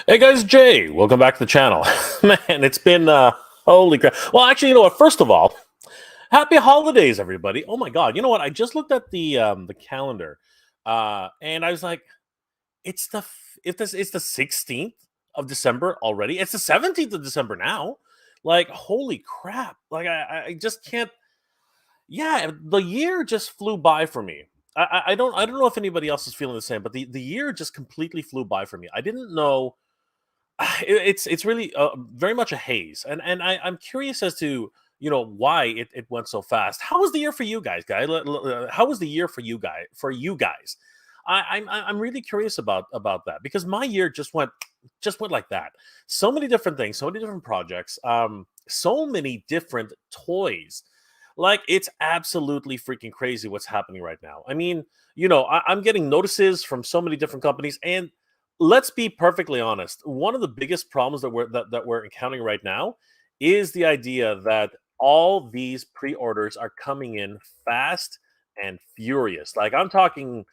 Hey guys, Jay, welcome back to the channel. Man, it's been holy crap. Well, actually, you know what? First of all, happy holidays, everybody. Oh my God, you know what? I just looked at the calendar, and I was like, it's the 16th of December already. It's the 17th of December now. Like, holy crap! Like, I just can't. Yeah, the year just flew by for me. I don't know if anybody else is feeling the same, but the year just completely flew by for me. I didn't know it's really very much a haze, and I'm curious as to why it went so fast. How was the year for you guys? How was the year for you guys? I'm really curious about that because my year just went like that. So many different things, so many different projects, so many different toys. Like, it's absolutely freaking crazy what's happening right now. I mean, I'm getting notices from so many different companies, and let's be perfectly honest. One of the biggest problems that we're encountering right now is the idea that all these pre-orders are coming in fast and furious. Like, I'm talking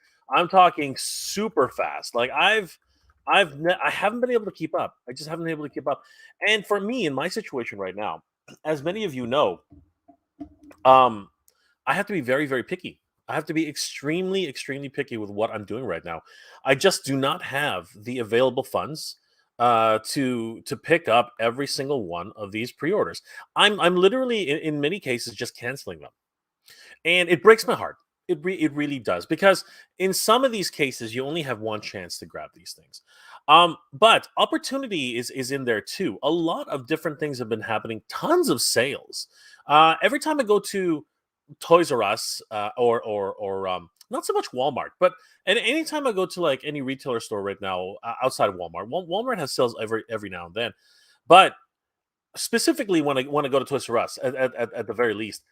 super fast. Like, I haven't been able to keep up. I just haven't been able to keep up. And for me, in my situation right now, as many of you know, um, I have to be very, very picky. I have to be extremely, extremely picky with what I'm doing right now. I just do not have the available funds to pick up every single one of these pre-orders. I'm literally in many cases just canceling them, and it breaks my heart. It really does, because in some of these cases you only have one chance to grab these things. But opportunity is in there too. A lot of different things have been happening. Tons of sales. Every time I go to Toys R Us, or not so much Walmart, but and anytime I go to like any retailer store right now, outside of Walmart. Walmart has sales every now and then, but specifically when I go to Toys R Us, at the very least,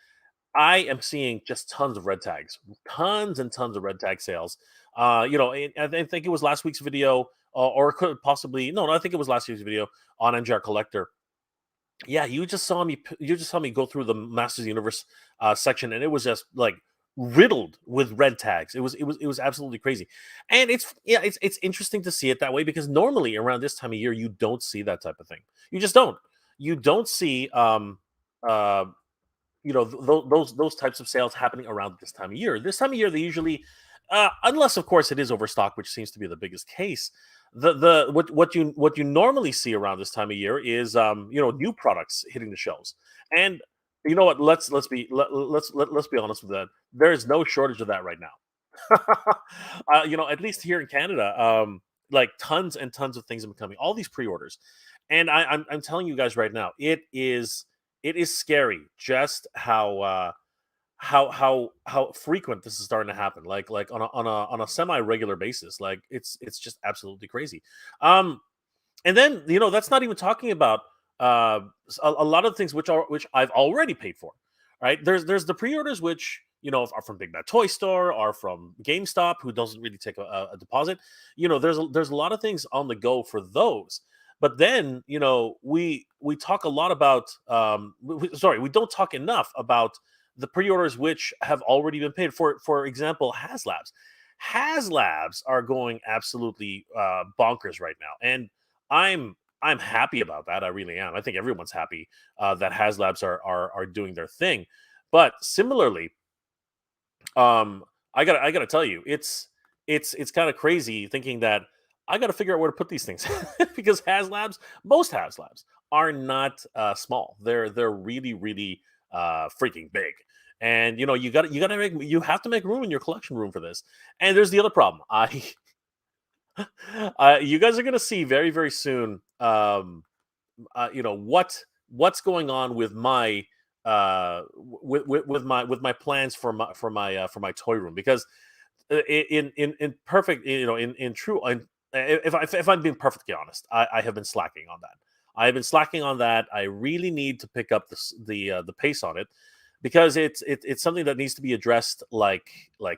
I am seeing just tons of red tags, tons and tons of red tag sales. I think it was last week's video, or it could possibly no, I think it was last week's video on NGR Collector. Yeah, you just saw me go through the Masters Universe section, and it was just like riddled with red tags. It was absolutely crazy. And it's interesting to see it that way, because normally around this time of year you don't see that type of thing. You just don't. You don't see uh those types of sales happening around this time of year. This time of year, they usually, unless of course it is overstock, which seems to be the biggest case. The what you normally see around this time of year is new products hitting the shelves. And you know what? Let's be honest with that. There is no shortage of that right now. At least here in Canada, like tons and tons of things have been coming. All these pre-orders, and I'm telling you guys right now, it is scary just how frequent this is starting to happen. Like on a semi-regular basis. Like, it's just absolutely crazy. Um, and then that's not even talking about a lot of things which I've already paid for. Right? There's the pre-orders which are from Big Bad Toy Store, are from GameStop, who doesn't really take a deposit. There's a lot of things on the go for those. But then we talk a lot about sorry, we don't talk enough about the pre-orders which have already been paid. For example, HasLabs are going absolutely bonkers right now, and I'm happy about that. I really am. I think everyone's happy that HasLabs are doing their thing. But similarly, I gotta tell you, it's kind of crazy thinking that I gotta figure out where to put these things because most HasLabs are not small. They're really, really freaking big. And you have to make room in your collection room for this. And there's the other problem. You guys are gonna see very, very soon. What's going on with my with my plans for my toy room, because in perfect, in true, if I'm being perfectly honest, I have been slacking on that. I have been slacking on that. I really need to pick up the pace on it, because it's something that needs to be addressed like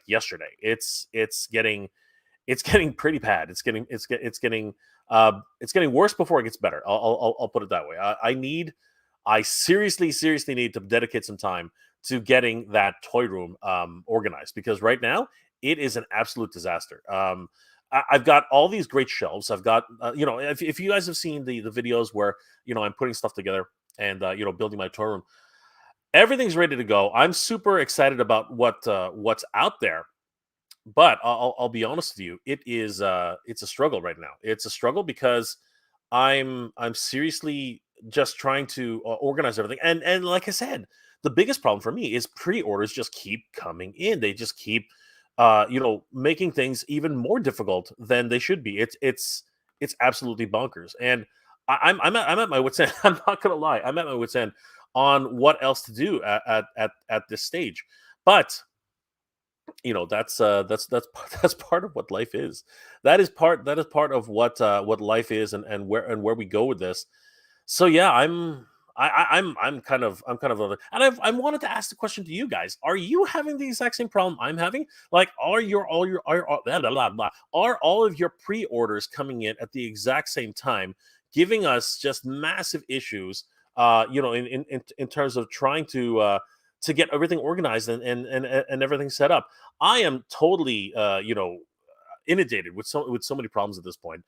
yesterday. It's getting pretty bad. It's getting worse before it gets better. I'll put it that way. I seriously, seriously need to dedicate some time to getting that toy room organized, because right now it is an absolute disaster. I've got all these great shelves. I've got, if you guys have seen the videos where I'm putting stuff together and building my toy room, everything's ready to go. I'm super excited about what's out there. But I'll be honest with you, it's a struggle right now. It's a struggle because I'm seriously just trying to organize everything. And like I said, the biggest problem for me is pre-orders just keep coming in. They just keep making things even more difficult than they should be. It's absolutely bonkers. And I'm at my wits end. I'm not gonna lie. I'm at my wits end on what else to do at this stage. But that's that's part of what life is. That is part of what life is, and where we go with this. So yeah, I'm kind of and I wanted to ask the question to you guys: are you having the exact same problem I'm having? Like, are all of your pre-orders coming in at the exact same time, giving us just massive issues? In terms of trying to get everything organized and everything set up. I am totally inundated with so many problems at this point.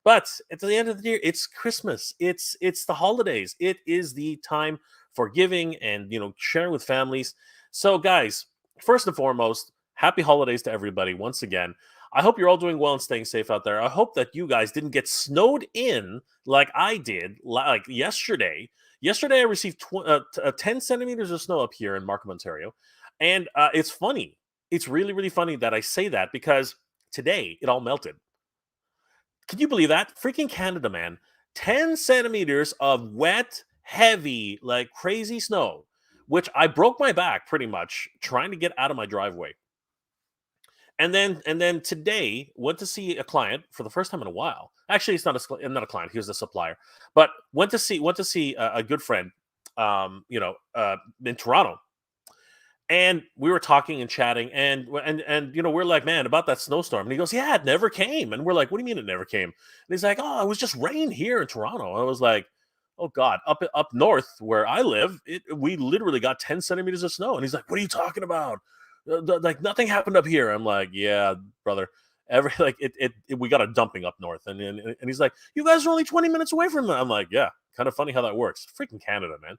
But at the end of the year, it's Christmas. It's the holidays. It is the time for giving and sharing with families. So, guys, first and foremost, happy holidays to everybody once again. I hope you're all doing well and staying safe out there. I hope that you guys didn't get snowed in like I did, like yesterday. Yesterday, I received 10 centimeters of snow up here in Markham, Ontario. And it's funny. It's really, really funny that I say that because today it all melted. Can you believe that? Freaking Canada, man. 10 centimeters of wet, heavy, like crazy snow, which I broke my back pretty much trying to get out of my driveway. And then today went to see a client for the first time in a while. Actually, it's not a client. He was a supplier, but went to see a good friend, in Toronto, and we were talking and chatting, and we're like, man, about that snowstorm. And he goes, yeah, it never came. And we're like, what do you mean it never came? And he's like, oh, it was just rain here in Toronto. And I was like, oh God, up north where I live, we literally got 10 centimeters of snow. And he's like, what are you talking about? Like nothing happened up here. I'm like, yeah, brother. Every like we got a dumping up north, and he's like, you guys are only 20 minutes away from it. I'm like, yeah, kind of funny how that works. Freaking Canada, man.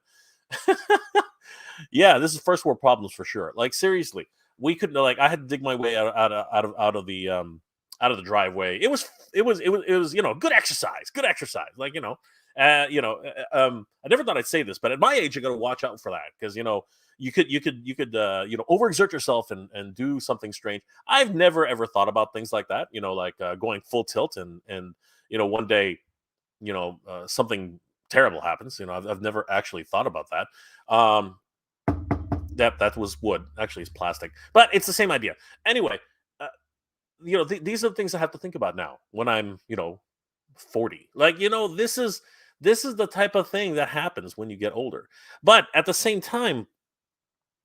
Yeah, this is first world problems for sure. Like seriously, we couldn't like I had to dig my way out of the driveway. It was good exercise, good exercise. Like I never thought I'd say this, but at my age, you got to watch out for that because you could overexert yourself and do something strange. I've never ever thought about things like that. Like going full tilt and one day something terrible happens. I've never actually thought about that. Um, that was wood. Actually, it's plastic, but it's the same idea. Anyway, uh, these are the things I have to think about now when I'm 40. Like this is the type of thing that happens when you get older. But at the same time,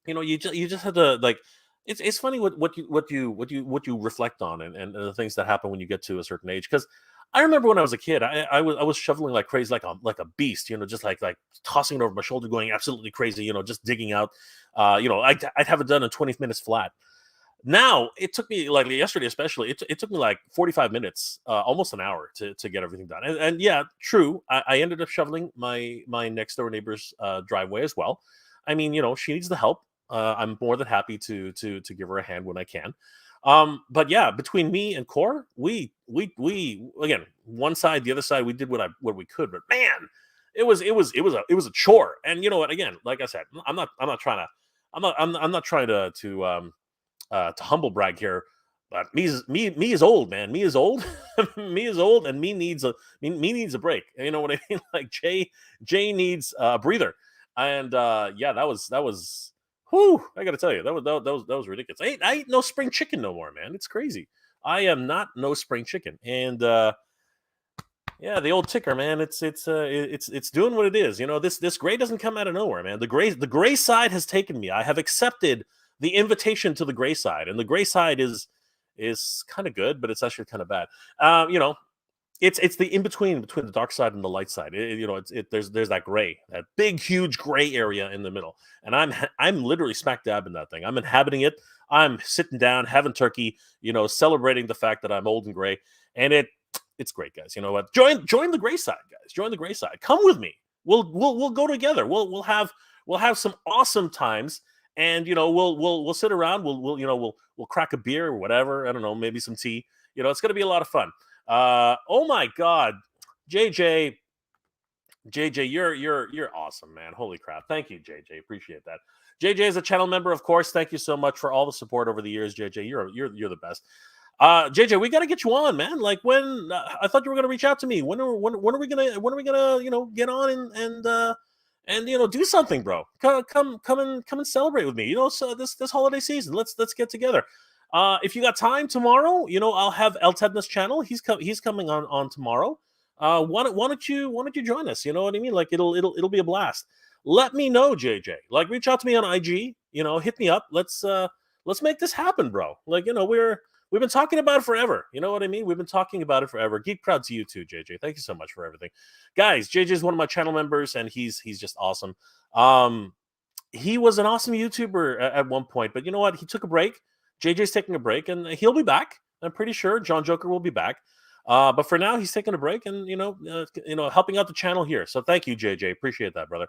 you just have to like. It's funny what you reflect on and the things that happen when you get to a certain age because. I remember when I was a kid, I was shoveling like crazy, like a beast, just like tossing it over my shoulder, going absolutely crazy, just digging out. I'd have it done in 20 minutes flat. Now it took me like yesterday, especially. It took me like 45 minutes, almost an hour to get everything done. And yeah, true. I ended up shoveling my next door neighbor's driveway as well. I mean, she needs the help. I'm more than happy to give her a hand when I can. But yeah, between me and Core, we again one side, the other side, we did what we could. But man, it was a chore. And you know what? Again, like I said, I'm not trying to I'm not trying to humble brag here, but me is old, man. Me is old. Me is old, and me needs a break. You know what I mean? Like Jay needs a breather, and yeah, that was. Whew, I gotta tell you, that was ridiculous. I ain't no spring chicken no more, man. It's crazy. I am not no spring chicken, and yeah, the old ticker, man. It's doing what it is. This gray doesn't come out of nowhere, man. The gray side has taken me. I have accepted the invitation to the gray side, and the gray side is kind of good, but it's actually kind of bad. It's the in between the dark side and the light side. There's that gray, that big huge gray area in the middle, and I'm literally smack dab in that thing. I'm inhabiting it. I'm sitting down, having turkey, celebrating the fact that I'm old and gray, and it's great, guys. You know what? Join the gray side, guys. Join the gray side. Come with me. We'll go together. We'll have some awesome times, and we'll sit around. We'll crack a beer or whatever. I don't know, maybe some tea. It's gonna be a lot of fun. Oh my God, JJ, JJ, you're awesome, man. Holy crap! Thank you, JJ. Appreciate that. JJ is a channel member, of course. Thank you so much for all the support over the years, JJ. You're the best. JJ, we got to get you on, man. Like when I thought you were gonna reach out to me. When are we gonna get on and do something, bro? Come and celebrate with me. So this holiday season, let's get together. If you got time tomorrow, I'll have El Tedna's channel. He's coming on tomorrow. Why don't you join us? You know what I mean? Like it'll be a blast. Let me know, JJ. Like reach out to me on IG. Hit me up. Let's make this happen, bro. Like we've been talking about it forever. You know what I mean? We've been talking about it forever. Geek proud to you too, JJ. Thank you so much for everything, guys. JJ is one of my channel members, and he's just awesome. He was an awesome YouTuber at one point, but you know what? He took a break. JJ's taking a break, and he'll be back. I'm pretty sure John Joker will be back. But for now, he's taking a break and helping out the channel here. So thank you, JJ. Appreciate that, brother.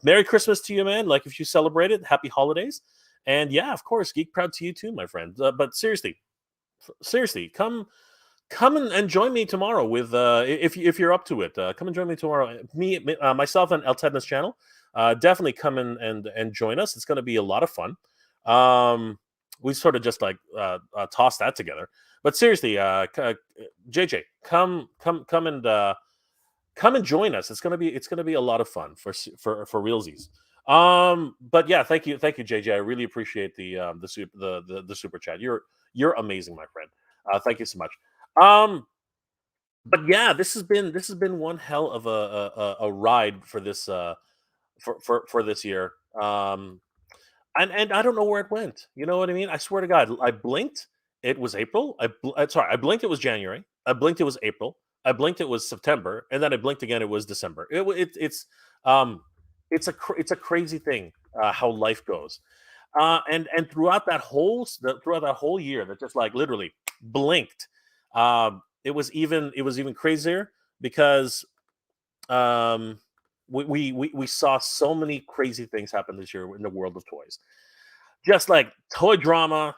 Merry Christmas to you, man. Like if you celebrate it, happy holidays. And yeah, of course, geek proud to you too, my friend. But seriously, come and join me tomorrow with if you're up to it. Come and join me tomorrow. Myself and El Tedna's channel. Definitely come in and join us. It's going to be a lot of fun. We sort of just like toss that together. But seriously, JJ, come and join us. It's gonna be a lot of fun for realsies. But yeah, thank you, JJ. I really appreciate the super chat. You're amazing, my friend. Thank you so much. Um, but yeah, this has been one hell of a ride for this for this year. And I don't know where it went. You know what I mean? I swear to God, I blinked. It was April. Sorry, I blinked. It was January. I blinked. It was April. I blinked. It was September, and then I blinked again. It was December. Um, it's a crazy thing how life goes. And throughout that whole year, that just like literally blinked. It was even crazier because um, we saw so many crazy things happen this year in the world of toys, just like toy drama,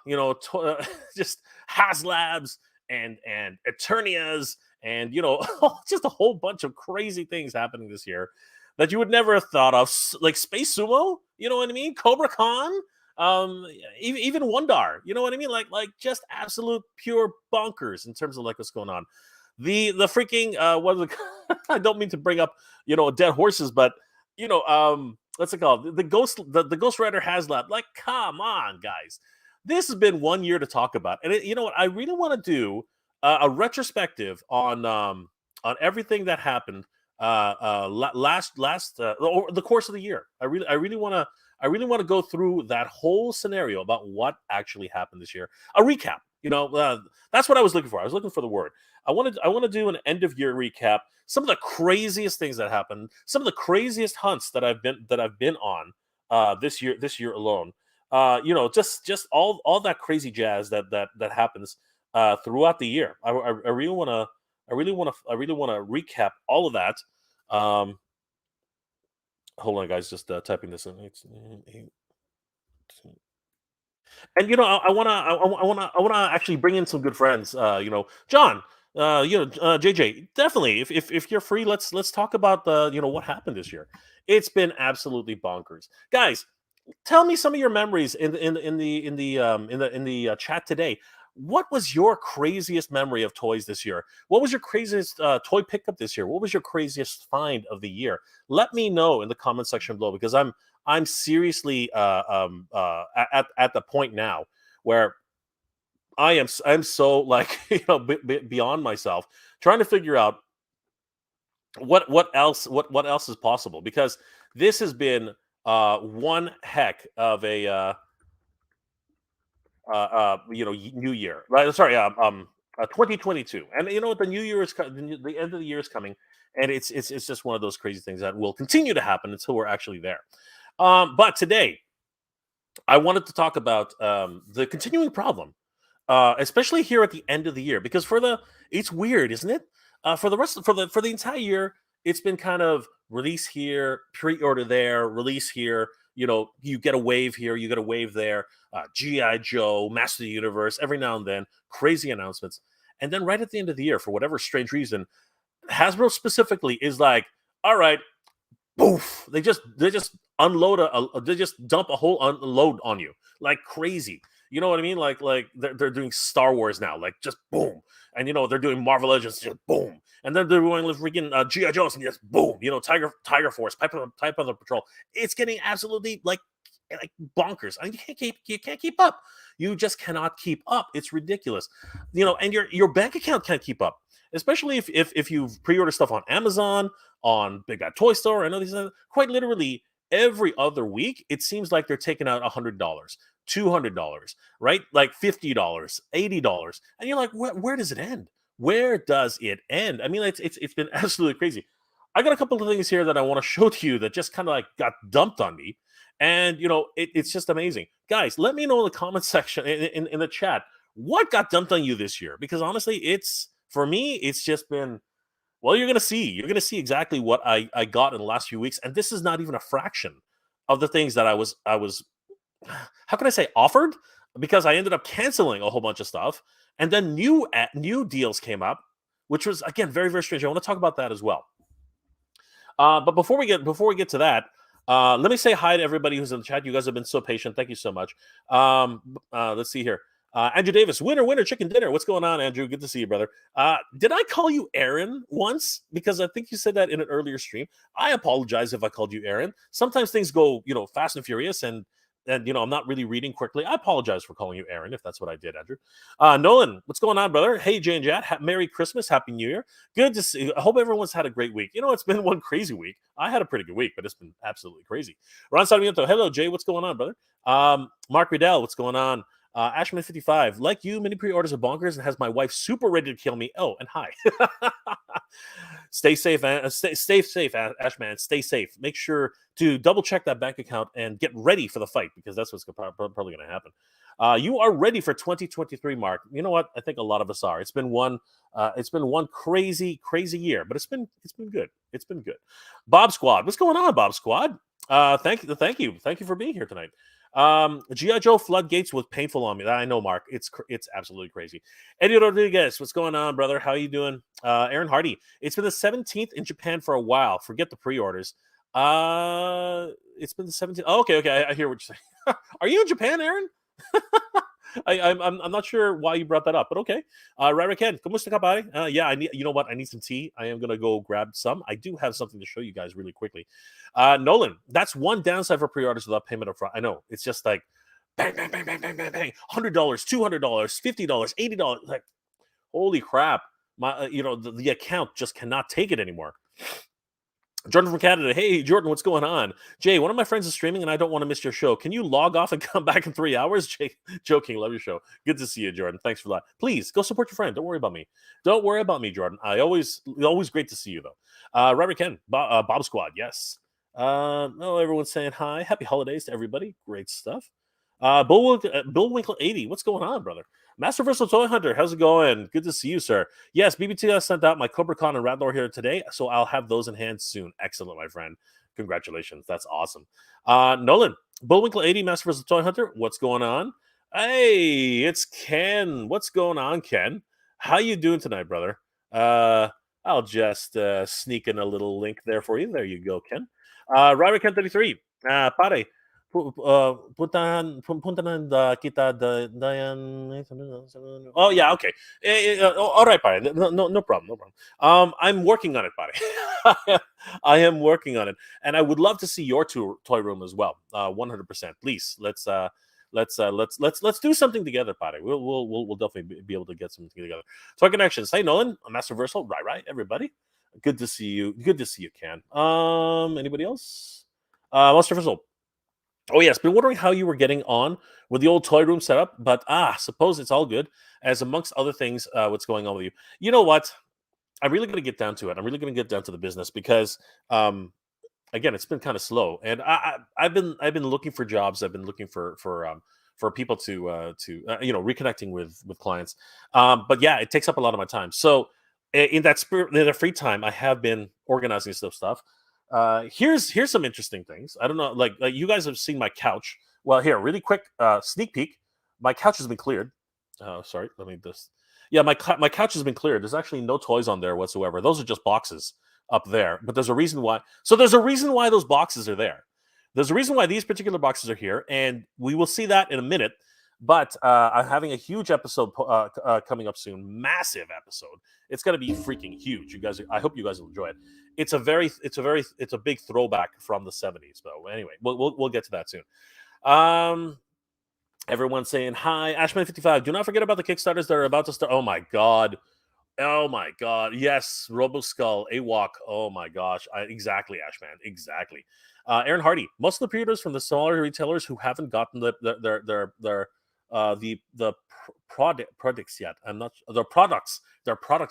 just HasLabs and Eternias, and just a whole bunch of crazy things happening this year that you would never have thought of, like Space Sumo. You know what I mean? Cobra Khan, even Wondar. You know what I mean? Like just absolute pure bonkers in terms of like what's going on. The freaking what is it? I don't mean to bring up dead horses, but what's it called? The Ghost Rider HasLab. Like, come on, guys. This has been one year to talk about, and you know what? I really want to do a retrospective on everything that happened last or the course of the year. I really want to go through that whole scenario about what actually happened this year. A recap. That's what I was looking for. I was looking for the word. I want to do an end of year recap. Some of the craziest things that happened. Some of the craziest hunts that I've been on this year alone. Just all that crazy jazz that happens throughout the year. I really want to. I really want to recap all of that. Um, Hold on, guys. Just typing this in. And I wanna actually bring in some good friends. John. JJ. Definitely. If you're free, let's talk about the what happened this year. It's been absolutely bonkers, guys. Tell me some of your memories in the chat today. What was your craziest memory of toys this year? What was your craziest toy pickup this year? What was your craziest find of the year? Let me know in the comment section below, because I'm seriously at the point now where I'm so like beyond myself, trying to figure out what else is possible, because this has been one heck of a new year, right? Sorry, 2022. And you know what? The new year is the end of the year is coming, and it's just one of those crazy things that will continue to happen until we're actually there. But today, I wanted to talk about the continuing problem, especially here at the end of the year, because it's weird, isn't it? For the rest for the entire year, it's been kind of release here, pre-order there, release here. You know, you get a wave here, you get a wave there. GI Joe, Master of the Universe, every now and then, crazy announcements, and then right at the end of the year, for whatever strange reason, Hasbro specifically is like, all right, boof, they just unload they just dump a whole unload on you like crazy. You know what I mean? Like they're doing Star Wars now, like just boom. And you know they're doing Marvel Legends, just boom. And then they're doing freaking GI Joes, and just boom. You know, Tiger Force, Type of the Patrol. It's getting absolutely like bonkers. I mean, you can't keep up. You just cannot keep up. It's ridiculous. You know, and your bank account can't keep up, especially if you pre-order stuff on Amazon, on Big Bad Toy Store, and all these quite literally every other week, it seems like they're taking out $100, $200, right? Like $50, $80, and you're like, where does it end? Where does it end? I mean, it's been absolutely crazy. I got a couple of things here that I want to show to you that just kind of like got dumped on me, and you know, it's just amazing, guys. Let me know in the comment section in the chat what got dumped on you this year, because honestly, it's for me, it's just been well, you're gonna see. You're gonna see exactly what I got in the last few weeks, and this is not even a fraction of the things that I was how can I say offered, because I ended up canceling a whole bunch of stuff, and then new deals came up, which was again very very strange. I want to talk about that as well. But before we get to that, let me say hi to everybody who's in the chat. You guys have been so patient. Thank you so much. Let's see here. Andrew Davis, winner, chicken dinner. What's going on, Andrew? Good to see you, brother. Did I call you Aaron once? Because I think you said that in an earlier stream. I apologize if I called you Aaron. Sometimes things go, you know, fast and furious, and you know, I'm not really reading quickly. I apologize for calling you Aaron if that's what I did, Andrew. Nolan, what's going on, brother? Hey, Jane Jat, Merry Christmas, Happy New Year. Good to see you. I hope everyone's had a great week. You know, it's been one crazy week. I had a pretty good week, but it's been absolutely crazy. Ron Sarmiento, hello, Jay. What's going on, brother? Mark Riddell, what's going on? Ashman55, like you, many pre-orders are bonkers and has my wife super ready to kill me. Oh, and hi. Stay safe, stay safe, Ashman. Stay safe. Make sure to double check that bank account and get ready for the fight, because that's what's probably going to happen. You are ready for 2023, Mark. You know what? I think a lot of us are. It's been one crazy year, but it's been good. It's been good. Bob Squad, what's going on, Bob Squad? Thank you for being here tonight. GI Joe floodgates was painful on me. I know, Mark. It's absolutely crazy. Eddie Rodriguez, what's going on, brother? How you doing? Aaron Hardy, it's been the 17th in Japan for a while. Forget the pre-orders. It's been the 17th. Oh, okay. I hear what you're saying. Are you in Japan, Aaron? I'm not sure why you brought that up, but okay. Ken, kumusta ka pare? Yeah, you know what? I need some tea. I am gonna go grab some. I do have something to show you guys really quickly. Nolan, that's one downside for pre-orders without payment up front. I know, it's just like bang, bang, bang, bang, bang, bang, bang, $100, $200, $50, $80. Like, holy crap! My, you know, the account just cannot take it anymore. Jordan from Canada. Hey, Jordan, what's going on? Jay, one of my friends is streaming and I don't want to miss your show. Can you log off and come back in 3 hours? Jay, joking. Love your show. Good to see you, Jordan. Thanks for that. Please go support your friend. Don't worry about me. Don't worry about me, Jordan. Always great to see you, though. Robert Ken, Bob Squad. Yes. No, everyone's saying hi. Happy holidays to everybody. Great stuff. Bill Winkle 80. What's going on, brother? Master Versal Toy Hunter, how's it going? Good to see you, sir. Yes, BBT has sent out my Cobra Con and Radlor here today, so I'll have those in hand soon. Excellent, my friend. Congratulations. That's awesome. Nolan, Bullwinkle 80, Master Versal Toy Hunter, what's going on? Hey, it's Ken. What's going on, Ken? How you doing tonight, brother? I'll just sneak in a little link there for you. There you go, Ken. Robert Ken 33. Pare, puntahan kita dayan. Oh yeah, okay. All right, pare. No problem, no problem. I'm working on it, pare. I am working on it, and I would love to see your toy room as well. 100%. Please, let's do something together, pare. We'll definitely be able to get something together. Toy Connections. Hey, Nolan, Master Versal. Right, everybody. Good to see you. Good to see you, Ken. Anybody else? Master Versal. Oh yes, been wondering how you were getting on with the old toy room setup, but suppose it's all good. As amongst other things, what's going on with you? You know what? I'm really going to get down to it. I'm really going to get down to the business because um, again, it's been kind of slow, and I've been looking for jobs. I've been looking for people to reconnecting with clients. But yeah, it takes up a lot of my time. So in that spirit, in the free time, I have been organizing stuff. Here's some interesting things. I don't know, like you guys have seen my couch. Well, here, really quick sneak peek. My couch has been cleared. Sorry, let me just. Yeah, my couch has been cleared. There's actually no toys on there whatsoever. Those are just boxes up there. But there's a reason why. So there's a reason why those boxes are there. There's a reason why these particular boxes are here, and we will see that in a minute. But I'm having a huge episode coming up soon, massive episode. It's going to be freaking huge. You guys, I hope you guys will enjoy it. It's a big throwback from the '70s. But anyway, we'll get to that soon. Um, Everyone's saying hi, Ashman55. Do not forget about the Kickstarters that are about to start. Oh my god, oh my god. Yes, RoboSkull, AWOC. Oh my gosh. Exactly, Ashman. Exactly. Aaron Hardy. Most of the pre-orders from the smaller retailers who haven't gotten the products yet. I'm not their products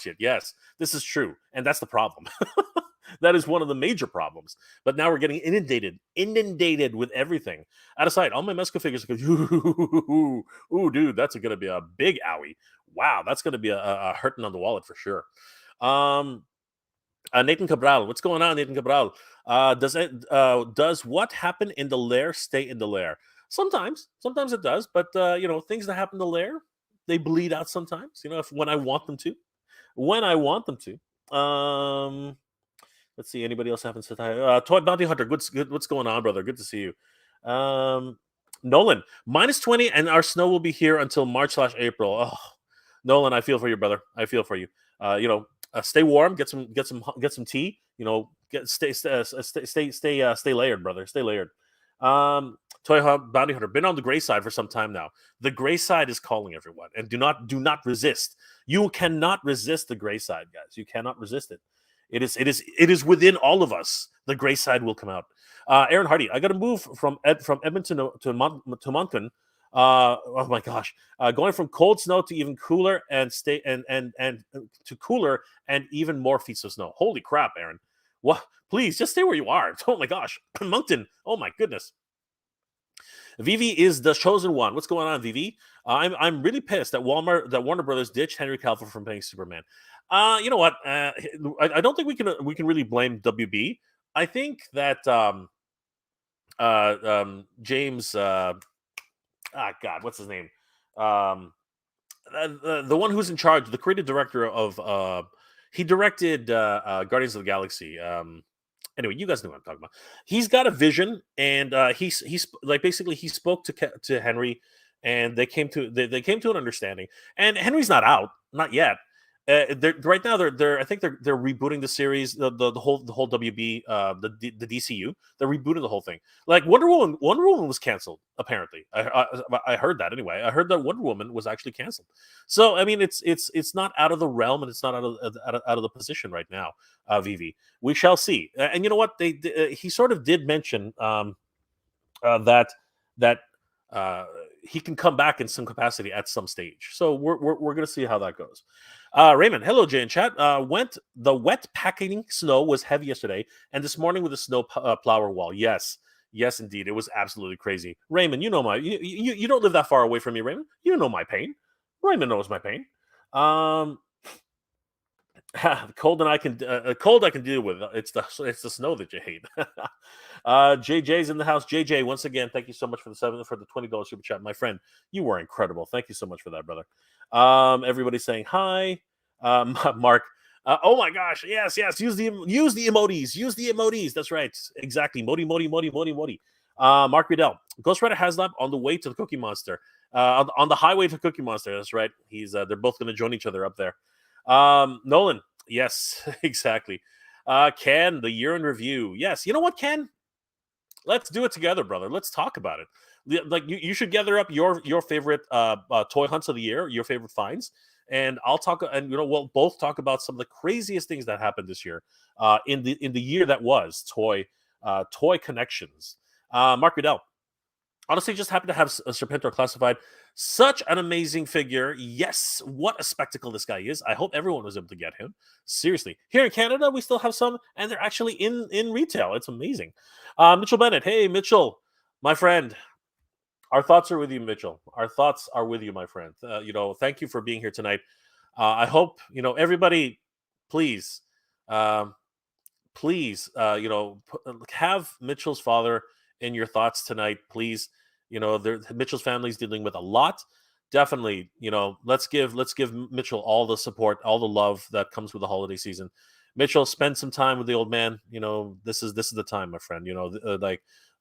yet. Yes, this is true, and that's the problem. That is one of the major problems. But now we're getting inundated with everything. Out of sight, all my Mesco figures go, ooh, dude, that's going to be a big owie. Wow, that's going to be a hurting on the wallet for sure. Um, Nathan Cabral, what's going on, Nathan Cabral? Does what happened in the lair stay in the lair? Sometimes it does, but things that happen in the lair, they bleed out sometimes. If when I want them to, when I want them to. Let's see. Anybody else having said hi? Toy Bounty Hunter. Good. What's going on, brother? Good to see you. Nolan, -20, and our snow will be here until March/April. Oh, Nolan, I feel for you, brother. I feel for you. Stay warm. Get some tea. Stay layered, brother. Stay layered. Bounty Hunter, been on the gray side for some time now. The gray side is calling everyone, and do not resist. You cannot resist the gray side, guys. You cannot resist it. It is within all of us. The gray side will come out. Aaron Hardy, I got to move from Edmonton to Moncton. Oh my gosh, going from cold snow to even cooler and stay and to cooler and even more feet of snow. Holy crap, Aaron! What? Please just stay where you are. Oh my gosh, Moncton. Oh my goodness. Vivi is the chosen one. What's going on, Vivi? I'm really pissed that Warner Brothers ditched Henry Cavill from playing Superman. You know what? I don't think we can really blame WB. I think that James God, what's his name? Um, the one who's in charge, the creative director of he directed Guardians of the Galaxy. Anyway, you guys know what I'm talking about. He's got a vision, and he's like basically he spoke to Henry, and they came to an understanding. And Henry's not out, not yet. Right now I think they're rebooting the series, the whole WB, the DCU. They're rebooting the whole thing. Like Wonder Woman was canceled. Apparently, I heard that anyway. I heard that Wonder Woman was actually canceled. So I mean, it's not out of the realm, and it's not out of the position right now. Vivi, we shall see. And you know what? He sort of did mention that uh, he can come back in some capacity at some stage. So we're going to see how that goes. Raymond, hello, Jay and chat. The wet packing snow was heavy yesterday, and this morning with the snow plower wall. Yes, indeed, it was absolutely crazy. Raymond, you don't live that far away from me, Raymond. You know my pain. Raymond knows my pain. Cold I can deal with. It's the snow that you hate. JJ's in the house. JJ, once again, thank you so much for the $20 super chat, my friend. You were incredible. Thank you so much for that, brother. Everybody's saying hi. Mark. Oh my gosh, yes. Use the emojis. That's right, exactly. Modi. Mark Riddell. Ghost Rider Haslab on the way to the Cookie Monster. On the highway to Cookie Monster. That's right. They're both going to join each other up there. Nolan, yes, exactly. Ken, the year in review. Yes, you know what, Ken? Let's do it together, brother. Let's talk about it. Like you should gather up your favorite toy hunts of the year, your favorite finds, and I'll talk. And we'll both talk about some of the craziest things that happened this year, in the year that was toy connections. Mark Riddell. Honestly, just happen to have a Serpentor classified. Such an amazing figure. Yes, what a spectacle this guy is. I hope everyone was able to get him. Seriously. Here in Canada, we still have some, and they're actually in retail. It's amazing. Mitchell Bennett. Hey, Mitchell, my friend. Our thoughts are with you, Mitchell. Our thoughts are with you, my friend. Thank you for being here tonight. I hope, everybody, please, um, please, have Mitchell's father in your thoughts tonight, please. Mitchell's family's dealing with a lot. Definitely, let's give Mitchell all the support, all the love that comes with the holiday season. Mitchell, spend some time with the old man. This is the time, my friend.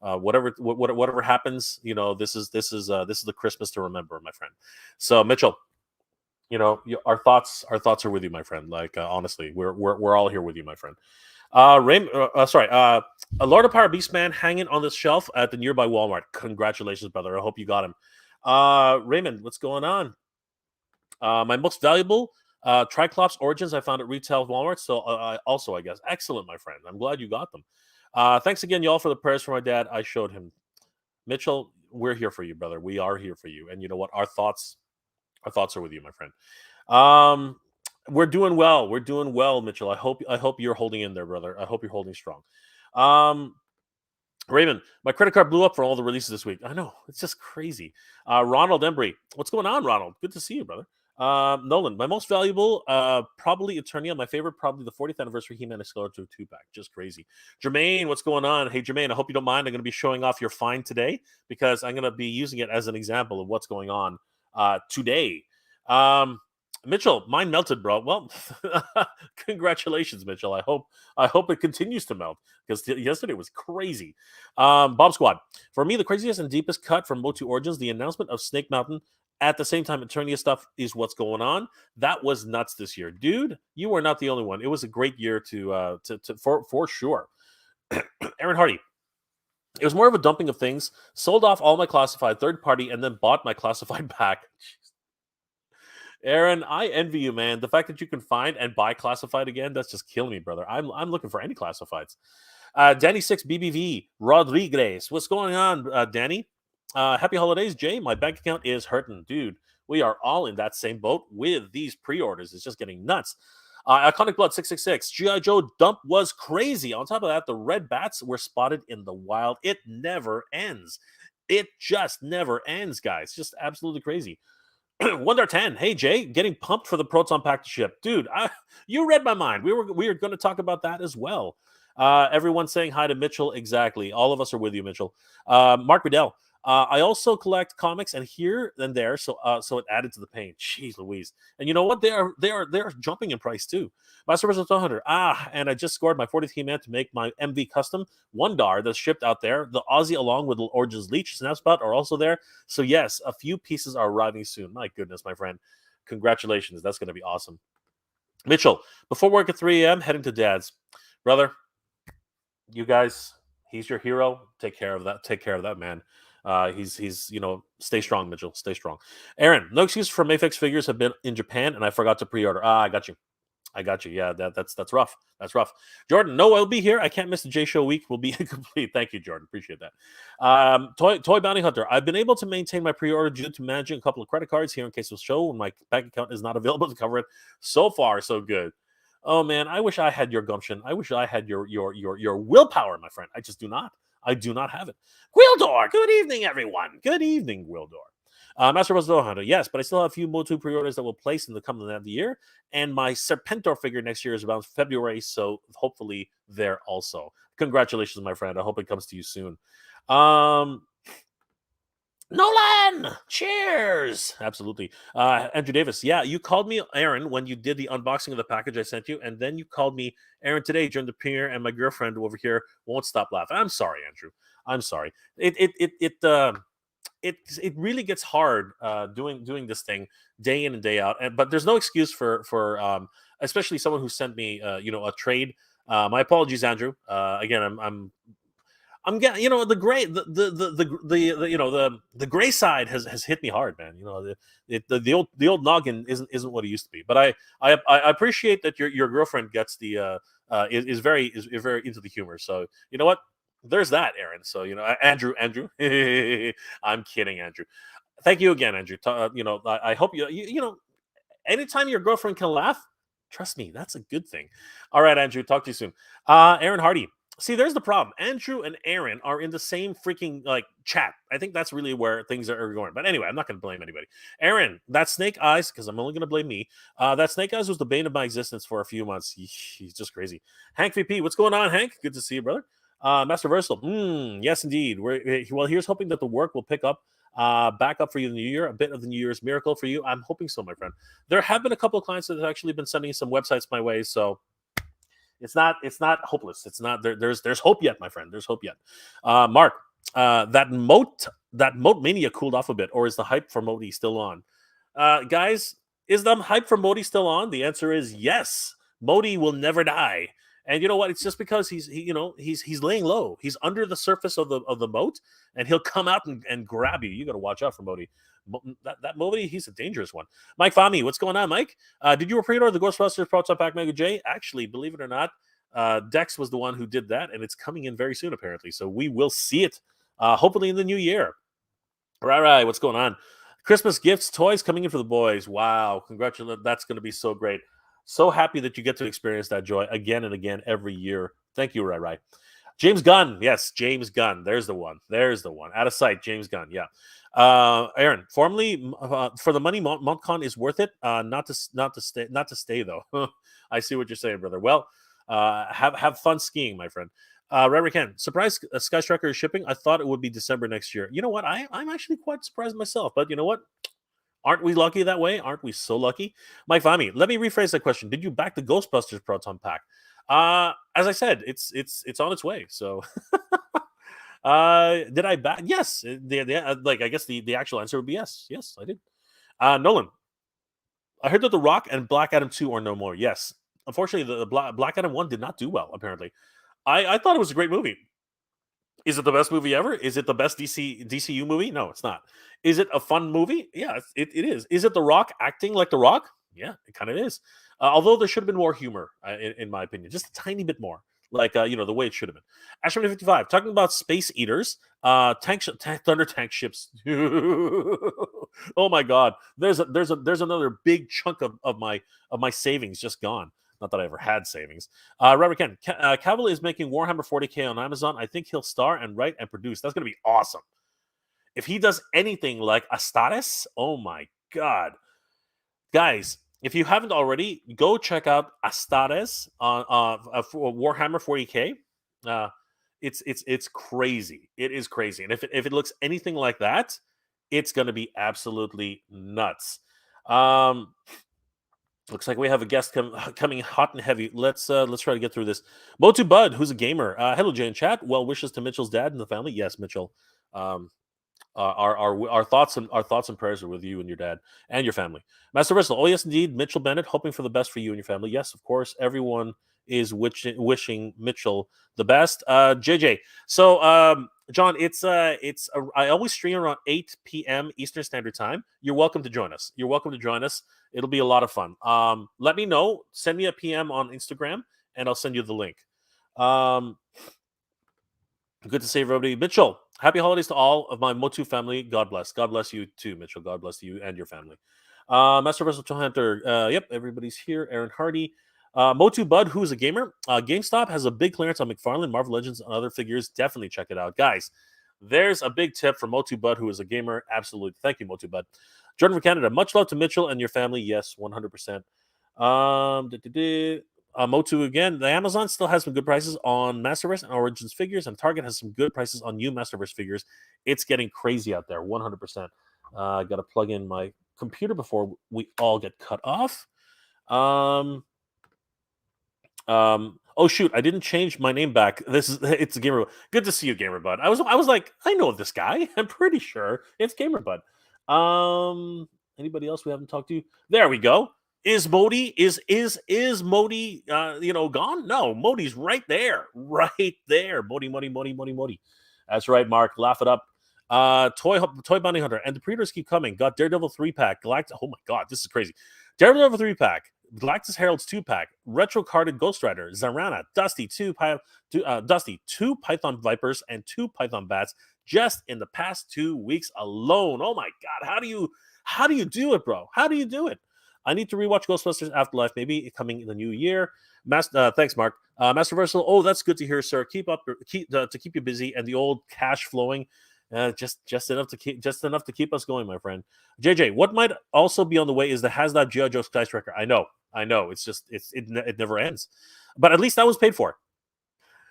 Whatever happens, this is the Christmas to remember, my friend. So, Mitchell, our thoughts are with you, my friend. Like, honestly, we're all here with you, my friend. A Lord of Power Beastman hanging on this shelf at the nearby Walmart. Congratulations, brother. I hope you got him. Raymond, what's going on? My most valuable Triclops Origins I found at retail Walmart. So I guess. Excellent, my friend. I'm glad you got them. Thanks again, y'all, for the prayers for my dad. I showed him. Mitchell, we're here for you, brother. We are here for you. And you know what? Our thoughts are with you, my friend. Um, we're doing well. We're doing well, Mitchell. I hope you're holding in there, brother. I hope you're holding strong. Um, Raymond, my credit card blew up for all the releases this week. I know, it's just crazy. Ronald Embry, what's going on, Ronald? Good to see you, brother. Nolan, my most valuable, probably Eternia. My favorite, probably the 40th anniversary He-Man Excalibur 2-pack. Just crazy. Jermaine, what's going on? Hey, Jermaine, I hope you don't mind. I'm going to be showing off your find today because I'm going to be using it as an example of what's going on today. Um, Mitchell, mine melted, bro. Well, congratulations, Mitchell. I hope it continues to melt because yesterday was crazy. Bob Squad, for me, the craziest and deepest cut from Motu Origins, the announcement of Snake Mountain. At the same time, Eternia stuff is what's going on. That was nuts this year, dude. You are not the only one. It was a great year for sure. Aaron Hardy, it was more of a dumping of things. Sold off all my classified third party and then bought my classified back. Aaron, I envy you, man. The fact that you can find and buy classified again, that's just killing me, brother. I'm looking for any classifieds. Danny 6 BBV Rodriguez. What's going on, Danny? Happy holidays, Jay. My bank account is hurting. Dude, we are all in that same boat with these pre-orders. It's just getting nuts. Iconic Blood 666. G.I. Joe dump was crazy. On top of that, the red bats were spotted in the wild. It never ends. It just never ends, guys. Just absolutely crazy. Wonder 10. Hey Jay, getting pumped for the Proton Pack to ship, dude. You read my mind. We were going to talk about that as well. Everyone saying hi to Mitchell. Exactly. All of us are with you, Mitchell. Mark Riddell. I also collect comics and here and there, so it added to the pain. Jeez Louise. And you know what? They are jumping in price too. Master vs. 200. And I just scored my 40th He-Man to make my MV custom one dar that's shipped out there. The Aussie along with Origins Leech Snapspot are also there. So yes, a few pieces are arriving soon. My goodness, my friend. Congratulations. That's going to be awesome. Mitchell, before work at 3 a.m., heading to Dad's. Brother, you guys, he's your hero. Take care of that. Take care of that man. He's stay strong, Mitchell. Stay strong. Aaron, no excuse for Mayfix figures have been in Japan, and I forgot to pre-order. I got you. I got you. Yeah, that's rough. That's rough. Jordan, no, I'll be here. I can't miss the J Show week. Will be complete. Thank you, Jordan. Appreciate that. Toy Bounty Hunter. I've been able to maintain my pre-order due to managing a couple of credit cards here in case of show when my bank account is not available to cover it. So far, so good. Oh man, I wish I had your gumption. I wish I had your willpower, my friend. I just do not. I do not have it. Gwildor, good evening, everyone. Good evening, Gwildor. Master of Hunter, yes, but I still have a few Motu pre-orders that will place in the coming of the year, and my Serpentor figure next year is around February, so hopefully there also. Congratulations, my friend. I hope it comes to you soon. Nolan, cheers! Absolutely. Andrew Davis, yeah, you called me Aaron when you did the unboxing of the package I sent you, and then you called me Aaron today during the premiere, and my girlfriend over here won't stop laughing. I'm sorry, Andrew. I'm sorry. It really gets hard doing this thing day in and day out. But there's no excuse for especially someone who sent me a trade. My apologies, Andrew. Again, I'm getting the gray the gray side has hit me hard, man. The old noggin isn't what it used to be. But I appreciate that your girlfriend gets the is very into the humor. So you know what. there's that, Aaron. So Andrew, I'm kidding, Andrew. Thank you again, Andrew. I hope anytime your girlfriend can laugh, trust me, that's a good thing. All right, Andrew, talk to you soon. Aaron Hardy. See, there's the problem. Andrew and Aaron are in the same freaking chat. I think that's really where things are going. But anyway, I'm not going to blame anybody. Aaron, that snake eyes, because I'm only going to blame me. That snake eyes was the bane of my existence for a few months. He's just crazy. Hank VP, what's going on, Hank? Good to see you, brother. Master Versal, yes, indeed. Well, here's hoping that the work will pick up back up for you in the new year, a bit of the New Year's miracle for you. I'm hoping so, my friend. There have been a couple of clients that have actually been sending some websites my way, so it's not hopeless. It's not there's hope yet, my friend. There's hope yet. Mark, that moat mania cooled off a bit, or is the hype for Modi still on? Guys, is the hype for Modi still on? The answer is yes. Modi will never die. And you know what? It's just because he's laying low. He's under the surface of the moat, and he'll come out and grab you. You got to watch out for Modi. That Modi, he's a dangerous one. Mike Fami, what's going on, Mike? Did you pre-order the Ghostbusters Proton Pack Mega J? Actually, believe it or not, Dex was the one who did that, and it's coming in very soon, apparently. So we will see it, hopefully in the new year. Right. What's going on? Christmas gifts, toys coming in for the boys. Wow, congratulations! That's going to be so great. So happy that you get to experience that joy again and again every year. Thank you, Rai. James Gunn. Yes, James Gunn. There's the one. Out of sight, James Gunn. Yeah. Aaron, formerly for the money, MontCon is worth it. Not to stay though. I see what you're saying, brother. Well, have fun skiing, my friend. Ray Ken, surprise Sky Striker is shipping. I thought it would be December next year. You know what? I'm actually quite surprised myself. But you know what? Aren't we lucky that way? Aren't we so lucky? Mike Fami, let me rephrase that question. Did you back the Ghostbusters Proton Pack? As I said, it's on its way. So, did I back? Yes. I guess the actual answer would be yes. Yes, I did. Nolan, I heard that The Rock and Black Adam 2 are no more. Yes. Unfortunately, the Black Adam 1 did not do well, apparently. I thought it was a great movie. Is it the best movie ever? Is it the best DCU movie? No, it's not. Is it a fun movie? Yeah, it is. Is it The Rock acting like The Rock? Yeah, it kind of is. Although there should have been more humor, in my opinion, just a tiny bit more, like the way it should have been. Ashram 55 talking about space eaters, thunder tank ships. Oh my God, there's another big chunk of my savings just gone. Not that I ever had savings. Robert Ken, Cavill is making Warhammer 40K on Amazon. I think he'll star and write and produce. That's going to be awesome. If he does anything like Astartes, oh my God. Guys, if you haven't already, go check out Astartes on Warhammer 40K. It's crazy. It is crazy. And if it looks anything like that, it's going to be absolutely nuts. Looks like we have a guest coming hot and heavy. Let's try to get through this. Motu Bud, who's a gamer. Hello, Jay in chat. Well wishes to Mitchell's dad and the family. Yes, Mitchell. Our thoughts and prayers are with you and your dad and your family. Master Russell. Oh yes, indeed. Mitchell Bennett, hoping for the best for you and your family. Yes, of course. Everyone is wishing Mitchell the best. JJ. So John, I always stream around 8 p.m. Eastern Standard Time. You're welcome to join us. It'll be a lot of fun. Let me know. Send me a PM on Instagram, and I'll send you the link. Good to see everybody. Mitchell, happy holidays to all of my Motu family. God bless. God bless you too, Mitchell. God bless you and your family. Master Russell Hunter. Yep, everybody's here. Aaron Hardy. Motu Bud, who's a gamer. GameStop has a big clearance on McFarlane, Marvel Legends, and other figures. Definitely check it out. Guys, there's a big tip for Motu Bud, who is a gamer. Absolutely. Thank you, Motu Bud. Jordan from Canada. Much love to Mitchell and your family. Yes, 100%. Motu again. The Amazon still has some good prices on Masterverse and Origins figures, and Target has some good prices on new Masterverse figures. It's getting crazy out there, 100%. Got to plug in my computer before we all get cut off. Oh shoot, I didn't change my name back. It's Gamer. Good to see you, Gamer Bud. I was like, I know this guy. I'm pretty sure it's Gamer Bud. Anybody else we haven't talked to? There we go. Is Modi gone? No, Modi's right there. Modi. That's right, Mark. Laugh it up. Toy Bounty Hunter and the pre-orders keep coming. Got Daredevil 3-pack. Galactic. Oh my God, this is crazy. Daredevil 3-pack. Galactus Herald's 2-pack, retro carded Ghost Rider, Zarana, Dusty, Dusty, 2 Python Vipers, and 2 Python Bats just in the past 2 weeks alone. Oh my god, how do you do it, bro? How do you do it? I need to rewatch Ghostbusters Afterlife, maybe coming in the new year. Thanks, Mark. Master Versal. Oh, that's good to hear, sir. Keep to keep you busy and the old cash flowing. Just enough to keep us going, my friend. JJ, what might also be on the way is the HasLab G.I. Joe Sky Striker. I know. It never ends, but at least that was paid for.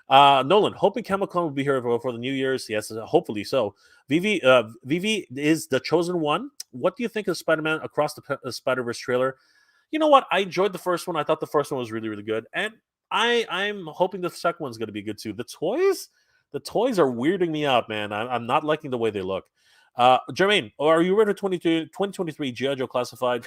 Nolan, hoping Chemicon will be here for the New Year's. Yes, hopefully so. Vivi is the chosen one. What do you think of Spider-Man Across the Spider-Verse trailer? You know what? I enjoyed the first one. I thought the first one was really, really good, and I'm hoping the second one's going to be good too. The toys are weirding me out, man. I'm not liking the way they look. Jermaine, are you ready for 2023 G.I. Joe Classified?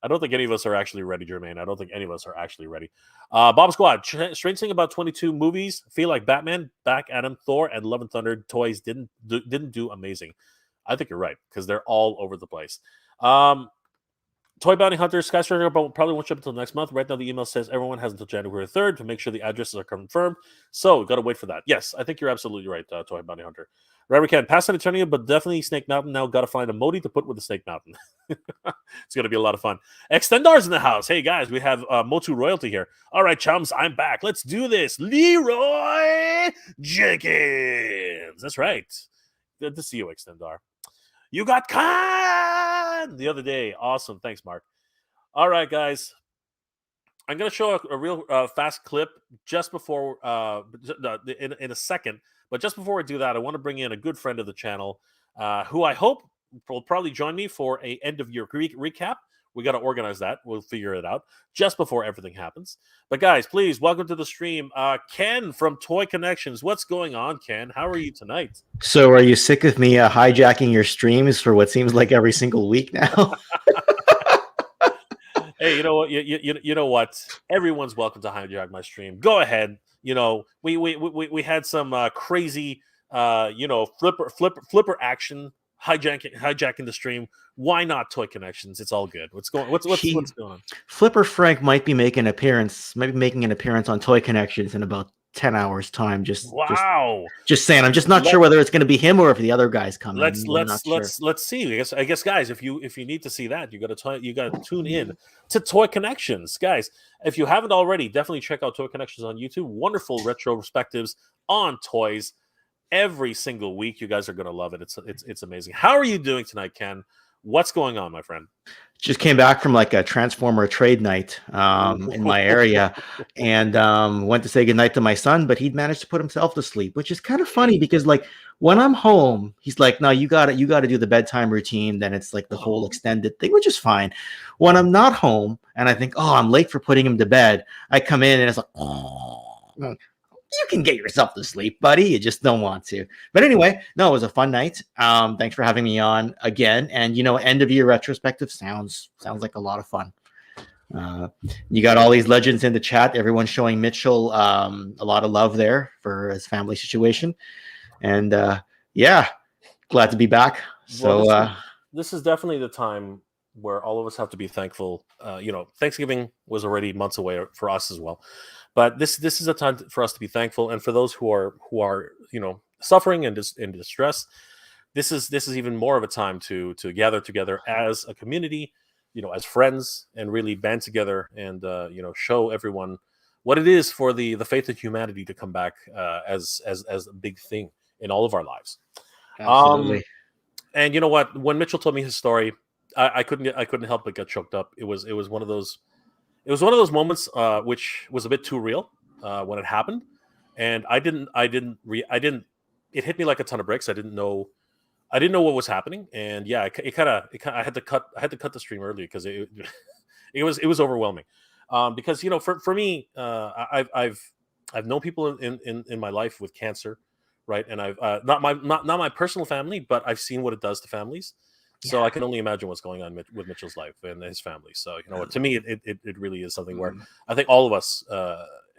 I don't think any of us are actually ready, Jermaine. I don't think any of us are actually ready. Bob Squad, strange thing about 22 movies, feel like Batman, Black Adam, Thor, and Love and Thunder toys didn't do amazing. I think you're right, because they're all over the place. Toy Bounty Hunter, Skyscraper probably won't ship until next month. Right now, the email says everyone has until January 3rd to make sure the addresses are confirmed. So, got to wait for that. Yes, I think you're absolutely right, Toy Bounty Hunter. Rubber can pass San Antonio, but definitely Snake Mountain. Now, got to find a Modi to put with the Snake Mountain. It's going to be a lot of fun. Extendar's in the house. Hey, guys, we have Motu Royalty here. All right, chums, I'm back. Let's do this. Leroy Jenkins. That's right. Good to see you, Extendar. You got Khan the other day. Awesome. Thanks, Mark. All right, guys. I'm going to show a real fast clip just before, in a second. But just before I do that, I want to bring in a good friend of the channel who I hope will probably join me for a end-of-year recap. We got to organize that. We'll figure it out just before everything happens. But guys, please welcome to the stream, Ken from Toy Connections. What's going on, Ken? How are you tonight? So, are you sick of me hijacking your streams for what seems like every single week now? Hey, you know what? You know what? Everyone's welcome to hijack my stream. Go ahead. You know, we had some crazy, flipper action hijacking the stream. Why not Toy Connections? It's all good. What's going on? Flipper Frank might be making an appearance on Toy Connections in about 10 hours time. Just saying. I'm just not sure whether it's going to be him or if the other guys come in. Let's see. I guess guys, if you need to see that, you got to tune in to Toy Connections, guys. If you haven't already, definitely check out Toy Connections on YouTube. Wonderful retrospectives on toys every single week. You guys are going to love it. It's amazing. How are you doing tonight, Ken? What's going on, my friend? Just came back from like a Transformer trade night in my area, and went to say goodnight to my son, but he'd managed to put himself to sleep, which is kind of funny because like when I'm home, he's like, no, you got to do the bedtime routine. Then it's like the whole extended thing, which is fine. When I'm not home and I think, oh, I'm late for putting him to bed, I come in and it's like, oh, you can get yourself to sleep, buddy. You just don't want to. But anyway, no, it was a fun night. Thanks for having me on again. And end of year retrospective sounds like a lot of fun. You got all these legends in the chat. Everyone's showing Mitchell a lot of love there for his family situation. And yeah, glad to be back. So this is definitely the time where all of us have to be thankful. Thanksgiving was already months away for us as well. But this is a time for us to be thankful, and for those who are suffering and in distress, this is even more of a time to gather together as a community, as friends, and really band together and show everyone what it is for the faith of humanity to come back as a big thing in all of our lives. Absolutely. And you know what? When Mitchell told me his story, I couldn't help but get choked up. It was one of those. It was one of those moments which was a bit too real when it happened, and I didn't. It hit me like a ton of bricks. I didn't know what was happening, and yeah, I had to cut the stream early because it was overwhelming. Because for me, I've known people in my life with cancer, right, and I've not my personal family, but I've seen what it does to families. So I can only imagine what's going on with Mitchell's life and his family. So to me, it really is something where I think all of us,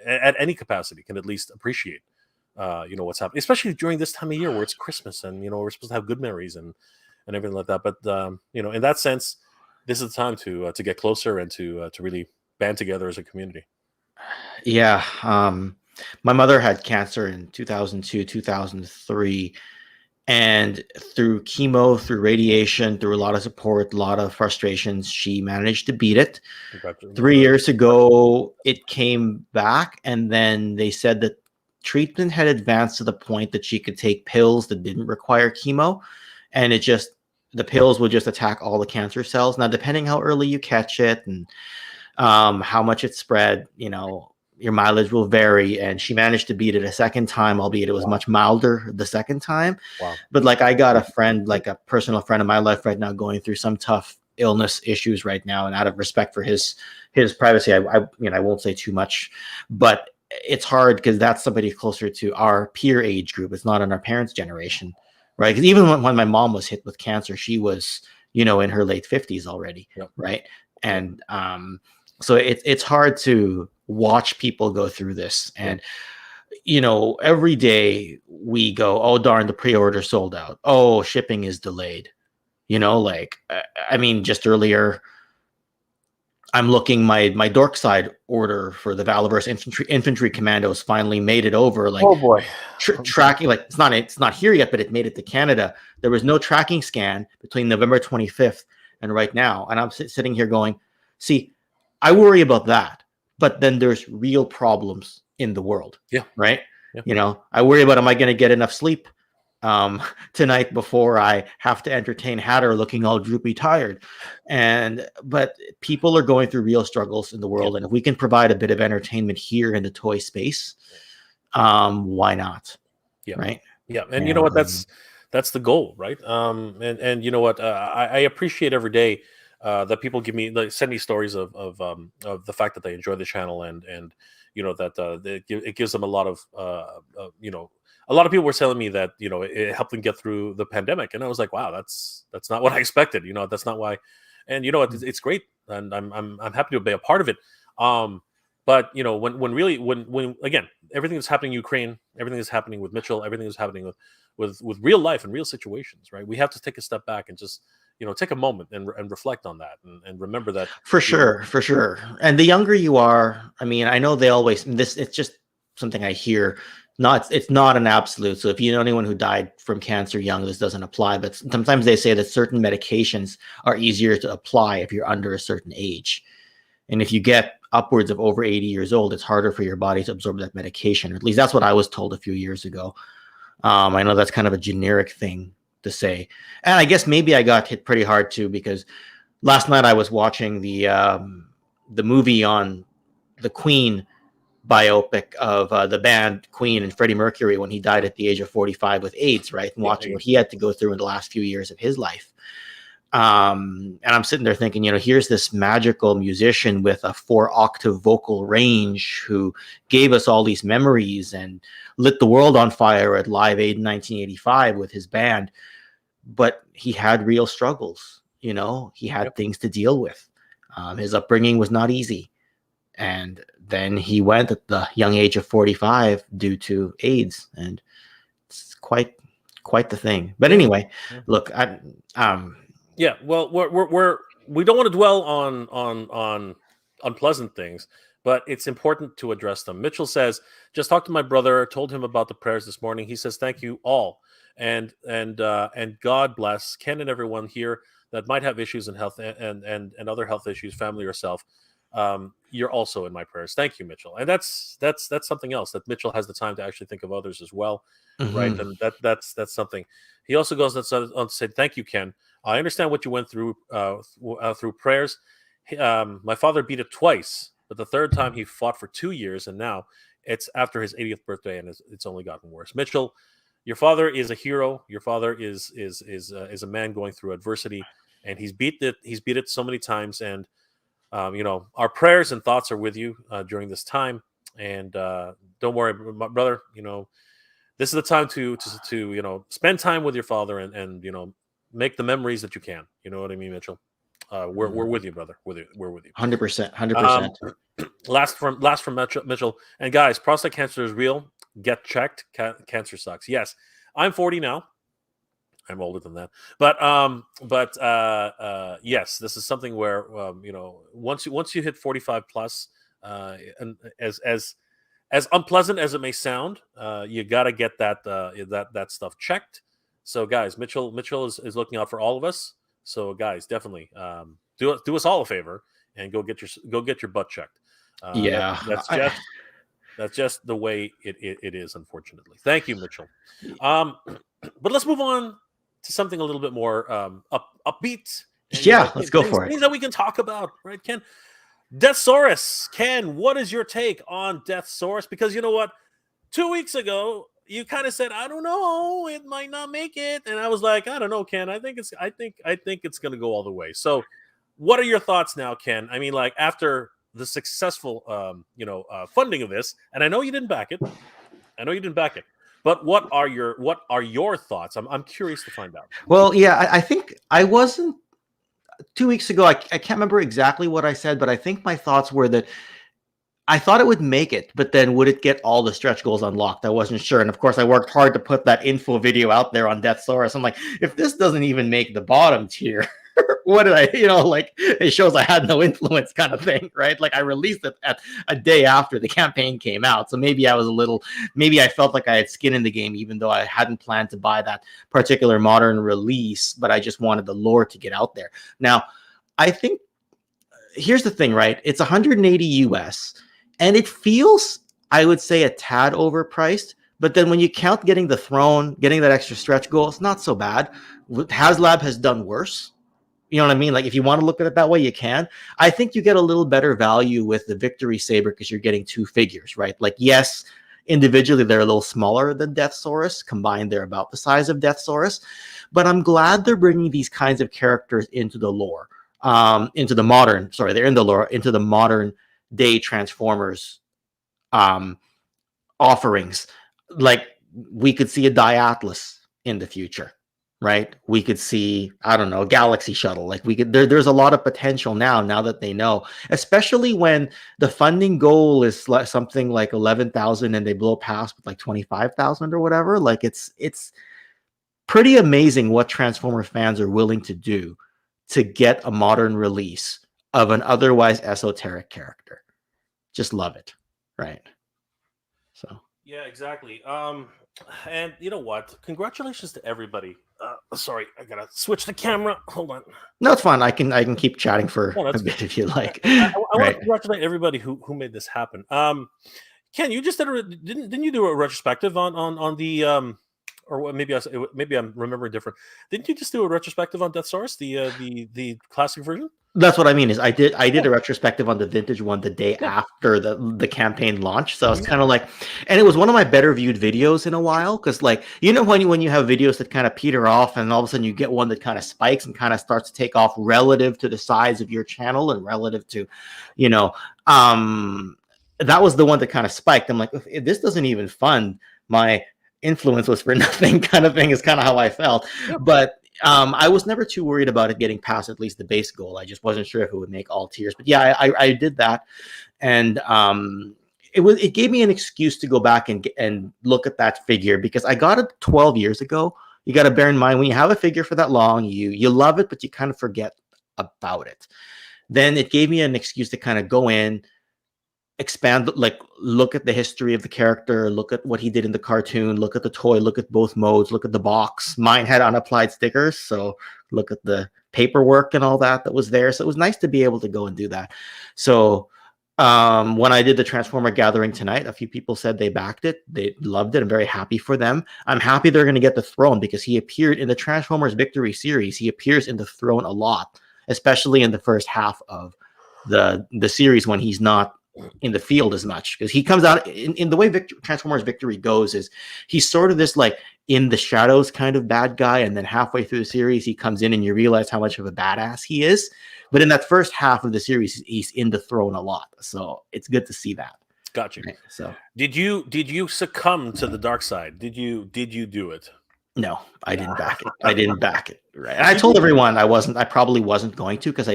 at any capacity, can at least appreciate, what's happening, especially during this time of year where it's Christmas and we're supposed to have good memories and everything like that. But in that sense, this is the time to get closer and to really band together as a community. Yeah. My mother had cancer in 2002, 2003. And through chemo, through radiation, through a lot of support, a lot of frustrations, she managed to beat it. Congratulations. 3 years ago, it came back, and then they said that treatment had advanced to the point that she could take pills that didn't require chemo, and the pills would just attack all the cancer cells. Now, depending how early you catch it and how much it spread, your mileage will vary. And she managed to beat it a second time, albeit it was Wow. much milder the second time. Wow. But like, I got a friend, like a personal friend in my life right now, going through some tough illness issues right now. And out of respect for his privacy, I won't say too much, but it's hard because that's somebody closer to our peer age group. It's not in our parents' generation, right? Because even when my mom was hit with cancer, she was, in her late 50s already, Yep. right? And so it's hard to watch people go through this. And every day we go, oh darn, the pre-order sold out, oh shipping is delayed, I mean, just earlier I'm looking, my dork side order for the Valiverse infantry commandos finally made it over. Like, Oh boy. tracking, like, it's not here yet, but it made it to Canada. There was no tracking scan between November 25th and right now, and I'm sitting here going, see, I worry about that, but then there's real problems in the world. Yeah. Right. Yeah. I worry about, am I going to get enough sleep tonight before I have to entertain Hatter looking all droopy tired? But people are going through real struggles in the world. And if we can provide a bit of entertainment here in the toy space, why not? Yeah. Right. Yeah. And you know what? That's the goal, right? And you know what? I appreciate every day that people send me stories of the fact that they enjoy the channel, and that it gives them a lot of a lot of people were telling me that it helped them get through the pandemic, and I was like, wow, that's not what I expected. That's not why. And it's great, and I'm happy to be a part of it. But when again, everything that's happening in Ukraine, everything that's happening with Mitchell, everything that's happening with real life and real situations, right? We have to take a step back and just take a moment and reflect on that, and remember that. For sure. And the younger you are, I mean, I know they always, it's just something I hear. It's not an absolute. So if you know anyone who died from cancer young, this doesn't apply. But sometimes they say that certain medications are easier to apply if you're under a certain age. And if you get upwards of over 80 years old, it's harder for your body to absorb that medication. Or at least that's what I was told a few years ago. I know that's kind of a generic thing to say. And I guess maybe I got hit pretty hard too, because last night I was watching the movie on the Queen biopic of the band Queen and Freddie Mercury when he died at the age of 45 with AIDS, right? And watching what he had to go through in the last few years of his life. And I'm sitting there thinking, here's this magical musician with a 4-octave vocal range who gave us all these memories and lit the world on fire at Live Aid in 1985 with his band. But he had real struggles. He had things to deal with. His upbringing was not easy. And then he went at the young age of 45 due to AIDS, and it's quite the thing. But anyway, look, yeah. Well, we don't want to dwell on unpleasant things, but it's important to address them. Mitchell says, just talked to my brother, told him about the prayers this morning. He says, thank you all, and God bless Ken and everyone here that might have issues in health and other health issues, family or self. You're also in my prayers. Thank you, Mitchell. And that's something else, that Mitchell has the time to actually think of others as well, right? And that's something. He also goes on to say, thank you, Ken. I understand what you went through through prayers. My father beat it twice, but the third time he fought for 2 years, and now it's after his 80th birthday, and it's only gotten worse. Mitchell, your father is a hero. Your father is a man going through adversity, and he's beat it. He's beat it so many times, and our prayers and thoughts are with you during this time. And don't worry, my brother. This is the time to spend time with your father and make the memories that you can. You know what I mean, Mitchell? We're with you, brother. We're with you. 100%. Last from Mitchell. And guys, prostate cancer is real. Get checked. Cancer sucks. Yes, I'm 40 now. I'm older than that. But yes, this is something where once you hit 45 plus, and as unpleasant as it may sound, you got to get that stuff checked. So guys, Mitchell is looking out for all of us. So guys, definitely do us all a favor and go get your butt checked. Yeah. That's just the way it is, unfortunately. Thank you, Mitchell. Um, but let's move on to something a little bit more upbeat and Yeah, let's go for it. things that we can talk about, right, Ken? Deathsaurus. Ken, what is your take on Deathsaurus? Because you know what? 2 weeks ago, you kind of said, I don't know, it might not make it. And I was like, I don't know, Ken. I think it's gonna go all the way. So what are your thoughts now, Ken? I mean, like after the successful funding of this, and I know you didn't back it. I know you didn't back it. But what are your thoughts? I'm curious to find out. Well, yeah, I think I wasn't 2 weeks ago. I can't remember exactly what I said, but I think my thoughts were that I thought it would make it, but then would it get all the stretch goals unlocked? I wasn't sure. And of course, I worked hard to put that info video out there on Deathsaurus. I'm like, if this doesn't even make the bottom tier, what did I, like it shows I had no influence kind of thing, right? Like I released it at a day after the campaign came out. So maybe maybe I felt like I had skin in the game, even though I hadn't planned to buy that particular modern release, but I just wanted the lore to get out there. Now, I think here's the thing, right? It's 180 US. And it feels, I would say, a tad overpriced. But then when you count getting the throne, getting that extra stretch goal, it's not so bad. HasLab has done worse. You know what I mean? Like if you want to look at it that way, you can. I think you get a little better value with the Victory Saber because you're getting two figures, right? Like, yes, individually they're a little smaller than Deathsaurus. Combined, they're about the size of Deathsaurus. But I'm glad they're bringing these kinds of characters into the lore, into the modern day Transformers offerings. Like we could see a Diatlas in the future, right? We could see, I don't know, a Galaxy Shuttle. Like there's a lot of potential now that they know, especially when the funding goal is something like 11,000 and they blow past with like 25,000 or whatever. Like it's pretty amazing what Transformer fans are willing to do to get a modern release of an otherwise esoteric character. Just love it, right? So Yeah, exactly. And you know what? Congratulations to everybody. Sorry, I gotta switch the camera. Hold on. no, it's fine. I can keep chatting for No, a that's bit if you like. I want to Right. congratulate everybody who made this happen. Ken, you just didn't you do a retrospective on the or maybe I'm remembering different. Didn't you just do a retrospective on Deathsaurus, the classic version? That's what I mean is I did Yeah. a retrospective on the vintage one the day Yeah. after the campaign launched. So I was kind of like, and it was one of my better viewed videos in a while because like when you have videos that kind of peter off and all of a sudden you get one that kind of spikes and kind of starts to take off relative to the size of your channel and relative to, that was the one that kind of spiked. I'm like, if this doesn't even fund my influence was for nothing kind of thing is kind of how I felt. Yeah. But I was never too worried about it getting past at least the base goal. I just wasn't sure if it would make all tiers. But yeah, I did that, and it gave me an excuse to go back and look at that figure because I got it 12 years ago. You got to bear in mind when you have a figure for that long, you love it, but you kind of forget about it. Then it gave me an excuse to kind of go in, expand, like look at the history of the character, look at what he did in the cartoon, look at the toy, look at both modes, look at the box. Mine had unapplied stickers, so look at the paperwork and all that was there. So it was nice to be able to go and do that. So when I did the Transformer Gathering tonight, a few people said they backed it, they loved it. I'm very happy for them. I'm happy they're going to get the throne because he appeared in the Transformers Victory series. He appears in the throne a lot, especially in the first half of the series when he's not in the field as much, because he comes out in the way Transformers Victory goes is he's sort of this like in the shadows kind of bad guy, and then halfway through the series he comes in and you realize how much of a badass he is. But in that first half of the series he's in the throne a lot, so it's good to see that. Got you. Right? So did you succumb to the dark side? Did you do it? No, I didn't back it. I didn't back it. Right. And I told everyone I probably wasn't going to, because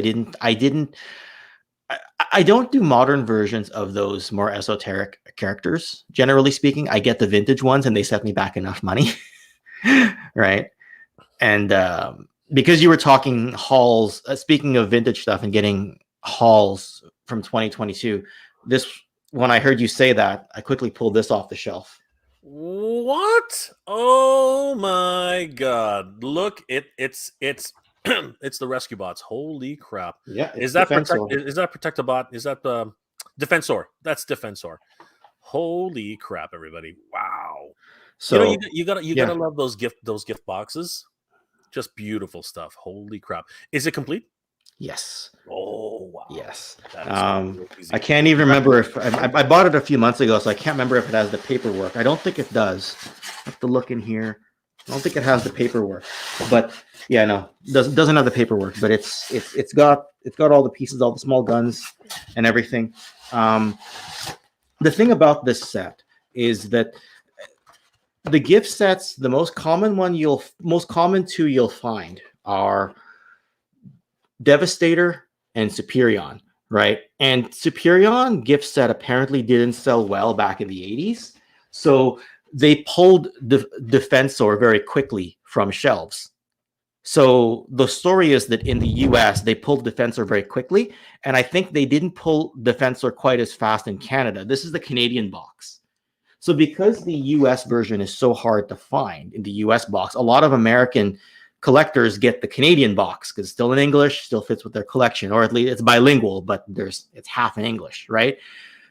I don't do modern versions of those more esoteric characters. Generally speaking, I get the vintage ones and they set me back enough money. Right. And because you were talking hauls, speaking of vintage stuff and getting hauls from 2022, this when I heard you say that, I quickly pulled this off the shelf. What? Oh my god. Look, it's it's the rescue bots. Holy crap. Yeah, it's Is that Defensor. is that Protectabot? Is that Defensor? That's Defensor. Holy crap, everybody. Wow. You know, So you yeah, gotta love those gift boxes. Just beautiful stuff. Holy crap. Is it complete? yes. Oh wow. Yes. That is I crazy. can't even remember if I bought it a few months ago, so I can't remember if it has the paperwork. I don't think it does. I have to look in here. I don't think it has the paperwork, but yeah, no, doesn't have the paperwork. But it's got all the pieces, all the small guns, and everything. The thing about this set is that the gift sets, the most common two you'll find are Devastator and Superion, right? And Superion gift set apparently didn't sell well back in the 80s. So they pulled Defensor very quickly from shelves. So the story is that in the US, they pulled Defensor very quickly. And I think they didn't pull Defensor quite as fast in Canada. This is the Canadian box. So because the US version is so hard to find in the US box, a lot of American collectors get the Canadian box because it's still in English, still fits with their collection, or at least it's bilingual, but it's half in English, right?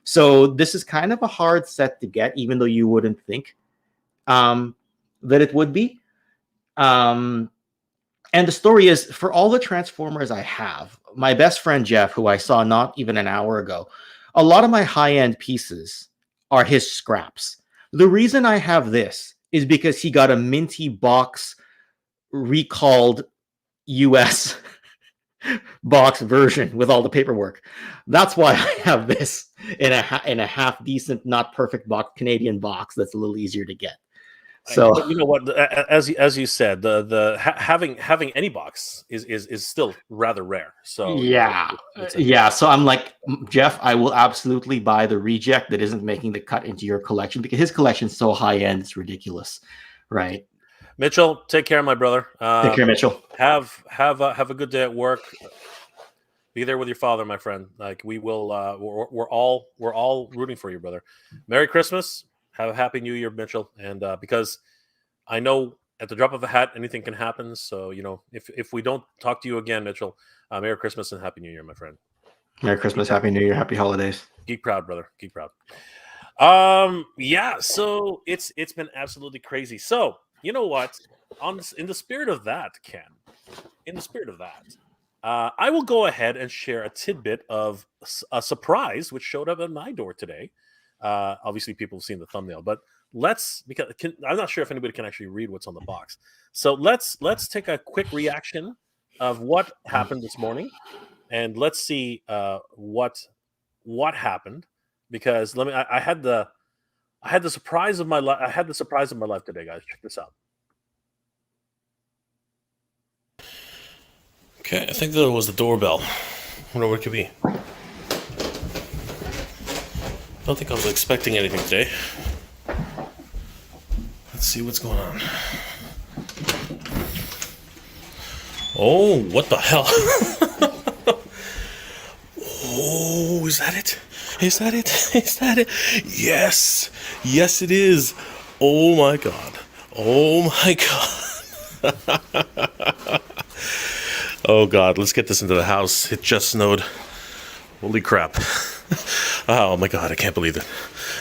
So this is kind of a hard set to get, even though you wouldn't think that it would be. And the story is, for all the Transformers I have, my best friend Jeff, who I saw not even an hour ago, a lot of my high-end pieces are his scraps. The reason I have this is because he got a minty box recalled US box version with all the paperwork. That's why I have this in a half decent, not perfect box Canadian box that's a little easier to get. So, but you know what? As you said, having any box is still rather rare. So you know, yeah, it's yeah. So I'm like, Jeff, I will absolutely buy the reject that isn't making the cut into your collection because his collection's so high end, it's ridiculous, right? Mitchell, take care, my brother. Take care, Mitchell. Have a good day at work. Be there with your father, my friend. Like we will. We're all rooting for you, brother. Merry Christmas. Have a happy New Year, Mitchell. And because I know at the drop of a hat, anything can happen. So you know, if we don't talk to you again, Mitchell, Merry Christmas and Happy New Year, my friend. Merry Christmas, Happy New Year, Happy Holidays. Geek proud, brother. Geek proud. Yeah. So it's been absolutely crazy. So you know what? In the spirit of that, Ken. In the spirit of that, I will go ahead and share a tidbit of a surprise which showed up at my door today. Obviously, people have seen the thumbnail, but I'm not sure if anybody can actually read what's on the box. So let's take a quick reaction of what happened this morning, and let's see what happened. Because I had the surprise of my life. I had the surprise of my life today, guys. Check this out. Okay, I think that was the doorbell. I wonder what it could be. Don't think I was expecting anything today. Let's see what's going on. Oh, what the hell? Oh, is that it? Is that it? Is that it? Yes. Yes, it is. Oh my god. Oh my god. Oh god, let's get this into the house. It just snowed. Holy crap. Oh my god, I can't believe it.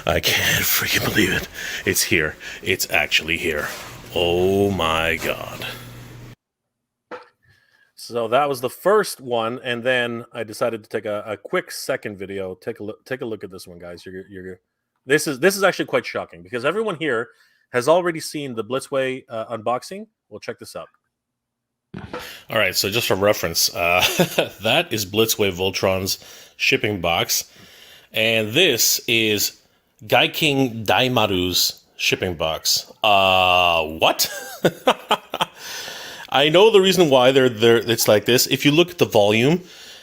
I can't freaking believe it. It's here. It's actually here. Oh my god. So that was the first one, and then I decided to take a quick second video. Take a look at this one, guys. This is actually quite shocking because everyone here has already seen the Blitzway unboxing. Well, check this out. All right, so just for reference, that is Blitzway Voltron's shipping box, and this is Gaiking Daimaru's shipping box. What? I know the reason why they're it's like this. If you look at the volume,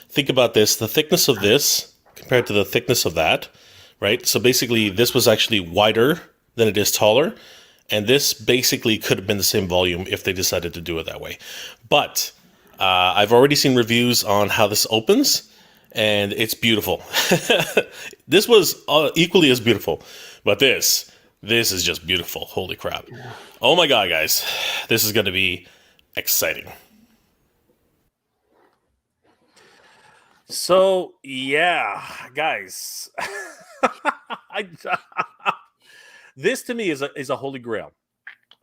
think about this: the thickness of this compared to the thickness of that, right? So basically, this was actually wider than it is taller, And this basically could have been the same volume if they decided to do it that way. But I've already seen reviews on how this opens, and it's beautiful. This was equally as beautiful, but this is just beautiful. Holy crap! Oh my god, guys, this is going to be exciting. So yeah, guys, I, this to me is a holy grail.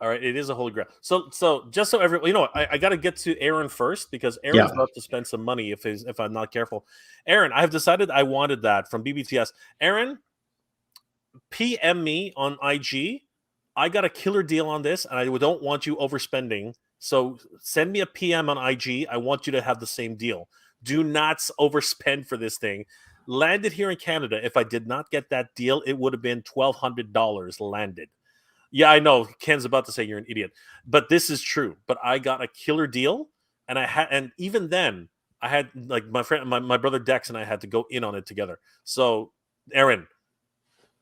All right, it is a holy grail. So just so everyone, I got to get to Aaron first because Aaron's Yeah. about to spend some money if I'm not careful. Aaron, I have decided I wanted that from BBTS. Aaron, PM me on IG. I got a killer deal on this, and I don't want you overspending. So send me a PM on IG. I want you to have the same deal. Do not overspend for this thing. Landed here in Canada. If I did not get that deal, it would have been $1,200 landed. Yeah, I know. Ken's about to say you're an idiot, but this is true. But I got a killer deal, and even then, I had like my friend, my brother Dex, and I had to go in on it together. So, Aaron,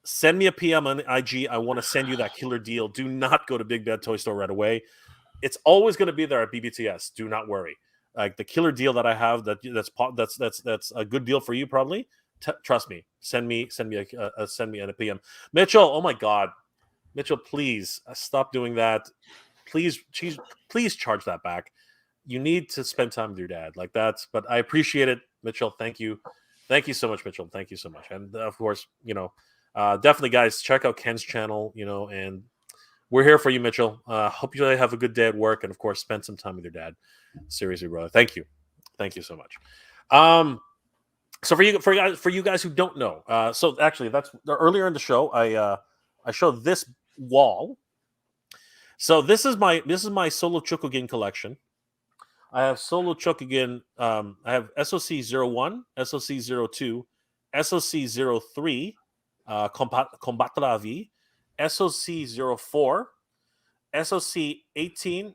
send me a PM on IG. I want to send you that killer deal. Do not go to Big Bad Toy Store right away. It's always going to be there at BBTS. Do not worry. Like the killer deal that I have, that's a good deal for you, probably. Trust me. Send me a PM. Mitchell. Oh my God, Mitchell, please stop doing that. Please charge that back. You need to spend time with your dad like that. But I appreciate it, Mitchell. Thank you so much, Mitchell. Thank you so much. And of course, definitely, guys, check out Ken's channel. And we're here for you, Mitchell. Hope you have a good day at work, and of course, spend some time with your dad. Seriously, brother. Thank you so much. So for you guys who don't know, so actually, that's earlier in the show. I showed this wall. So this is my solo Chokugin collection. I have solo Chokugin. I have SOC01, SOC02, SOC03, Combat la Vie, SOC04, SOC18,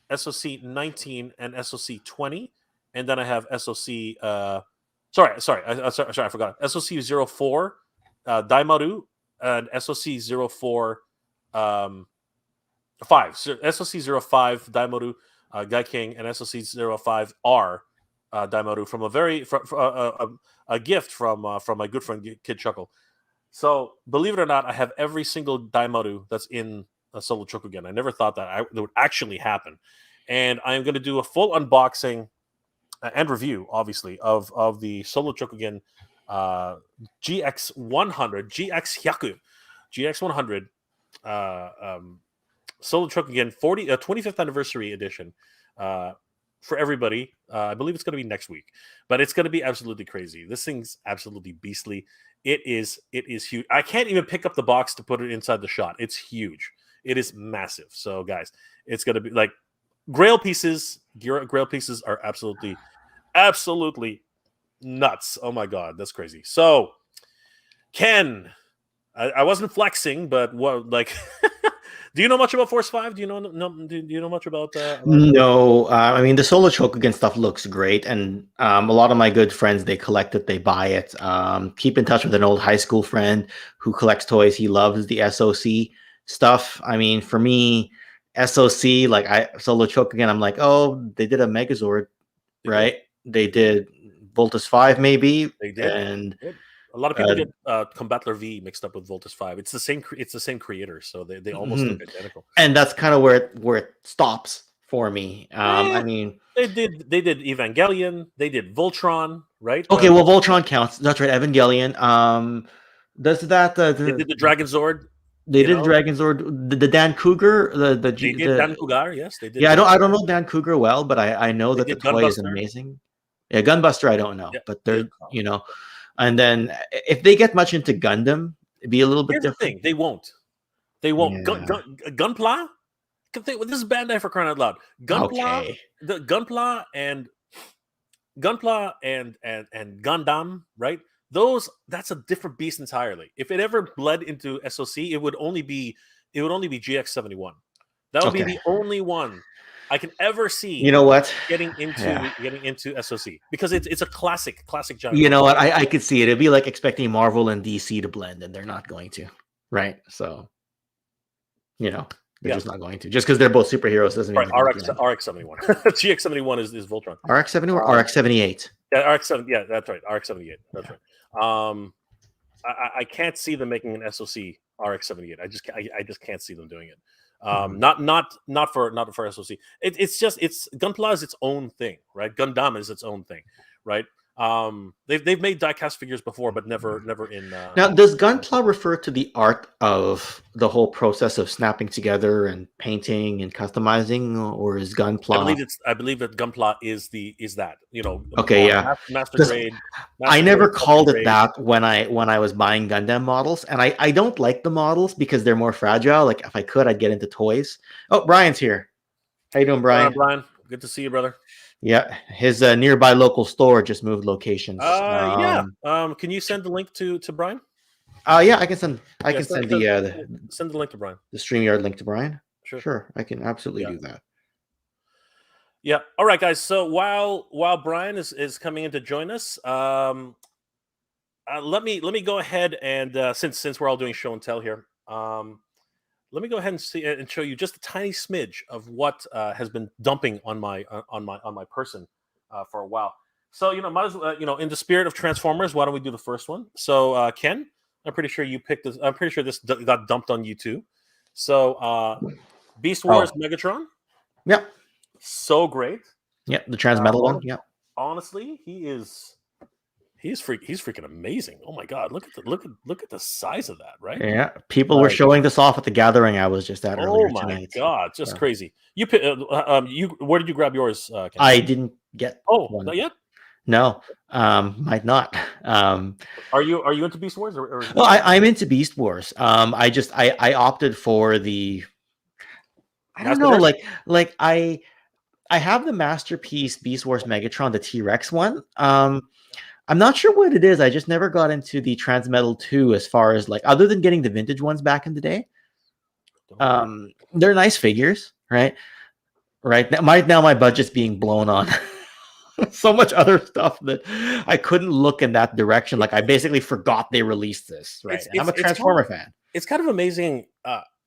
SOC19, and SOC20, and then I have SOC. Sorry, I forgot. SOC04, Daimaru, and SOC04, 5. So SOC05, Daimoru, Gaiking, and SOC05R, Daimoru, from a gift from my good friend Kid Chuckle. So believe it or not, I have every single Daimoru that's in a Solo Chokugen. I never thought that would actually happen, and I am going to do a full unboxing and review, obviously, of the Solo Chokugen GX100, GX100. Solo Chokugen 25th anniversary edition for everybody. I believe it's going to be next week, but it's going to be absolutely crazy. This thing's absolutely beastly. It is huge. I can't even pick up the box to put it inside the shot. It's huge. It is massive. So guys, it's going to be like Grail pieces. Grail pieces are absolutely nuts. Oh my God, that's crazy. So Ken, I wasn't flexing, but what like do you know much about Force 5? Do you know much about No, I mean the solo Chokugan stuff looks great, and a lot of my good friends, they collect it, they buy it. Keep in touch with an old high school friend who collects toys. He loves the SOC stuff. I mean, for me, SOC, like I solo Chokugan, I'm like, oh, they did a Megazord, right? They did Voltus 5 maybe, They did. and a lot of people get Combattler V mixed up with Voltus 5. It's the same creator, so they almost look identical. And that's kind of where it stops for me. I mean, they did Evangelion, they did Voltron, right? Okay, well, Voltron counts. That's right, Evangelion. Does that they did the Dragon Zord? They did Dragon Zord. The Dan Cougar. They did Dan Cougar. Yes, they did. Yeah, I don't know Dan Cougar well, but I know that the toy is amazing. Yeah, Gunbuster, I don't know, but they're and then if they get much into Gundam, it'd be a little bit different. The thing. They won't. Yeah. Gunpla. This is Bandai, for crying out loud. Gunpla, the Gunpla and Gundam, right? That's a different beast entirely. If it ever bled into SOC, it would only be GX71. That would be the only one I can ever see. You know what? Getting into SOC, because it's a classic giant. You know what? I could see it. It'd be like expecting Marvel and DC to blend, and they're not going to, right? So You know, they're Yeah. just not going to. Just because they're both superheroes doesn't mean Right. they're going to RX blend. RX 71. GX 71 is Voltron. RX 70 or Um, RX 78? yeah, RX 7. Yeah, that's right. RX 78. That's right. Um, I can't see them making an SOC RX 78. I just can't see them doing it. Not for SOC. It's just it's Gunpla is its own thing, right? Gundam is its own thing, right? They've made diecast figures before, but never in. Now, does Gunpla refer to the art of the whole process of snapping together and painting and customizing, or is Gunpla? I believe that Gunpla is that Okay, yeah, master because grade, I master never grade, ultra called it grade. that when I was buying Gundam models, and I don't like the models because they're more fragile. Like if I could, I'd get into toys. Oh, Brian's here. How you doing, Brian? Brian, good to see you, brother. Yeah, his nearby local store just moved locations. Yeah. Can you send the link to Brian? Yeah, I can send Yeah, the send the link to Brian. the StreamYard link to Brian. Sure. Sure, I can absolutely Yeah. do that. Yeah. All right, guys. So while Brian is coming in to join us, let me go ahead and since we're all doing show and tell here, let me go ahead and see and show you just a tiny smidge of what has been dumping on my person for a while. So might as well, in the spirit of Transformers, why don't we do the first one? So Ken, I'm pretty sure you picked this. I'm pretty sure this got dumped on you too. So Beast Wars Oh, Megatron, yep, so great. yep, the Transmetal one. Yep. Honestly, he's freaking amazing. Oh my god, look at the size of that, right? Yeah, people were Like, showing this off at the gathering I was just at oh earlier my tonight. god, just So crazy. You where did you grab yours, Ken? I didn't get Oh, one. not yet. No, might not. Are you into Beast Wars or Well, I'm into Beast Wars. I opted for the. I don't know, Masterverse? like I have the masterpiece Beast Wars Megatron, the T-Rex one. I'm not sure what it is. I just never got into the Transmetal 2 as far as like other than getting the vintage ones back in the day. They're nice figures, right? Right now my budget's being blown on so much other stuff that I couldn't look in that direction. Like I basically forgot they released this, right? And I'm a Transformer fan. It's kind of amazing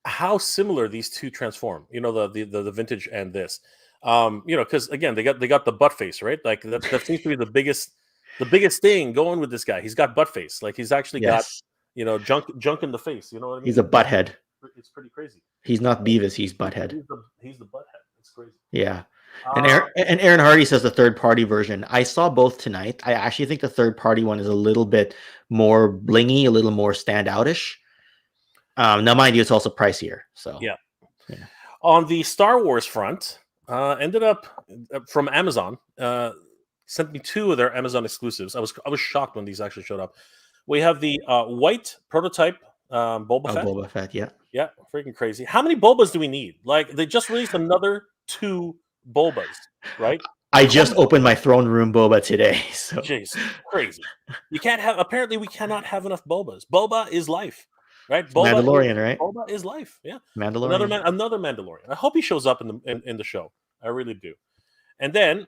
how similar these two transform. The vintage and this. Because again they got the butt face, right? Like that seems to be the biggest thing going with this guy. He's got butt face. Like he's actually got Yes, junk in the face. You know what I he's mean? a butthead. It's pretty crazy. He's not Beavis. He's butthead. He's the butthead. It's crazy. Yeah. And Uh, Aaron Hardy says the third party version. I saw both tonight. I actually think the third party one is a little bit more blingy, a little more standoutish. Now, mind you, it's also pricier. So yeah. yeah. On the Star Wars front, ended up from Amazon. Sent me two of their Amazon exclusives. I was shocked when these actually showed up. We have the white prototype Boba Oh, Fett. Boba Fett. Yeah. Yeah, freaking crazy. How many Bobas do we need? Like they just released another two Bobas, right? I just Come opened my throne room Boba today. So Jeez, crazy. You can't have. Apparently, we cannot have enough Bobas. Boba is life, right? it's Mandalorian, right? Boba is life. Yeah, Mandalorian. another Mandalorian. I hope he shows up in the show. I really do. And then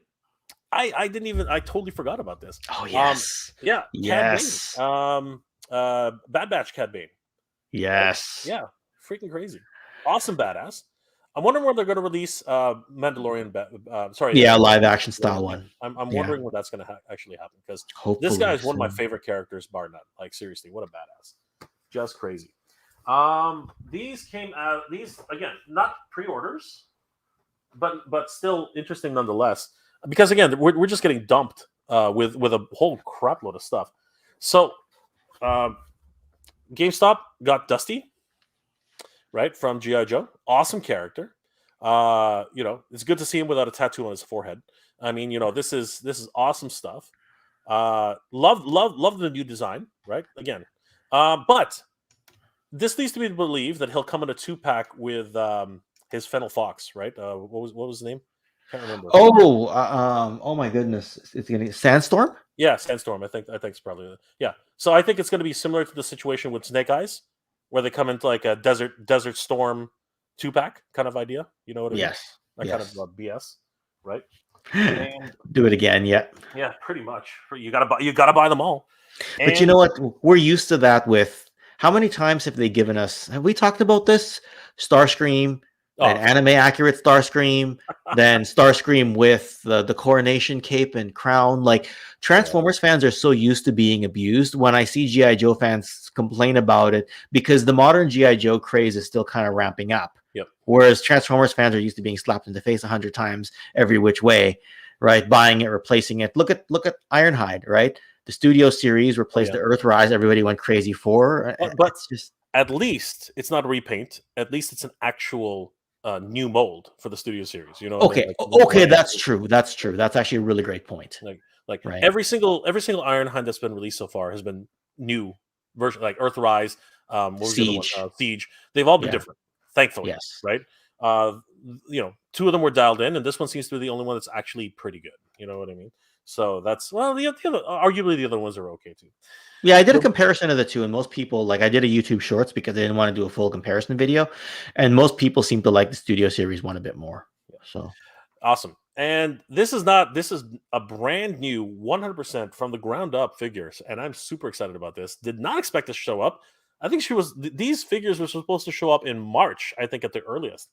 I didn't even. I totally forgot about this. Oh yes. Yeah, Cad Yes. Bane. Bad Batch Cad Bane. Yes. Yeah, freaking crazy. Awesome badass. I'm wondering when they're going to release Mandalorian. Yeah, live action style one. I'm Yeah. wondering when that's going to actually happen because Hopefully this guy is one of my soon. favorite characters, bar none. Like seriously, what a badass! Just crazy. These came out. These again, not pre-orders, but still interesting nonetheless. Because again, we're just getting dumped with a whole crap load of stuff. So GameStop got Dusty, right, from G.I. Joe. Awesome character. It's good to see him without a tattoo on his forehead. I mean, this is awesome stuff. Love the new design, right? Again. But this leads me to believe that he'll come in a 2-pack with his Fennel Fox, right? What was his name? Can't remember. Oh my goodness. It's gonna Sandstorm? Yeah, Sandstorm. I think it's probably yeah. So I think it's going to be similar to the situation with Snake Eyes, where they come into like a desert storm 2-pack kind of idea. You know what I mean? Yes. That Yes. kind of BS, right? And Do it again, yeah. yeah, pretty much. You gotta buy them all. But you And know what? We're used to that with how many times have they given us? Have we talked about this? Starscream, Oh, an anime accurate Starscream, then Starscream with the coronation cape and crown. Like yeah. Transformers fans are so used to being abused. When I see GI Joe fans complain about it, because the modern GI Joe craze is still kind of ramping up. Yep. Whereas Transformers fans are used to being slapped in the face 100 times every which way, right? Buying it, replacing it. Look at Ironhide, right? The studio series Oh, replaced yeah. the Earthrise. Everybody went crazy for. But It's just at least it's not a repaint. At least it's an actual new mold for the studio series. You know what I mean? okay. Like Okay, that's true. That's true. That's actually a really great point. like Right. every single Ironhide that's been released so far has been new version, like Earthrise. What was the other one? Siege. Siege. They've all been Yeah. different, thankfully, Yes. right? Uh, two of them were dialed in, and this one seems to be the only one that's actually pretty good. You know what I mean? So that's well, the other arguably the other ones are okay too. Yeah, I did a Well, comparison of the two, and most people like I did a YouTube Shorts because they didn't want to do a full comparison video, and most people seem to like the studio series one a bit more. yeah. So Awesome. And this is a brand new 100% from the ground up figures, and I'm super excited about this. Did not expect to show up. I think these figures were supposed to show up in March, I think at the earliest.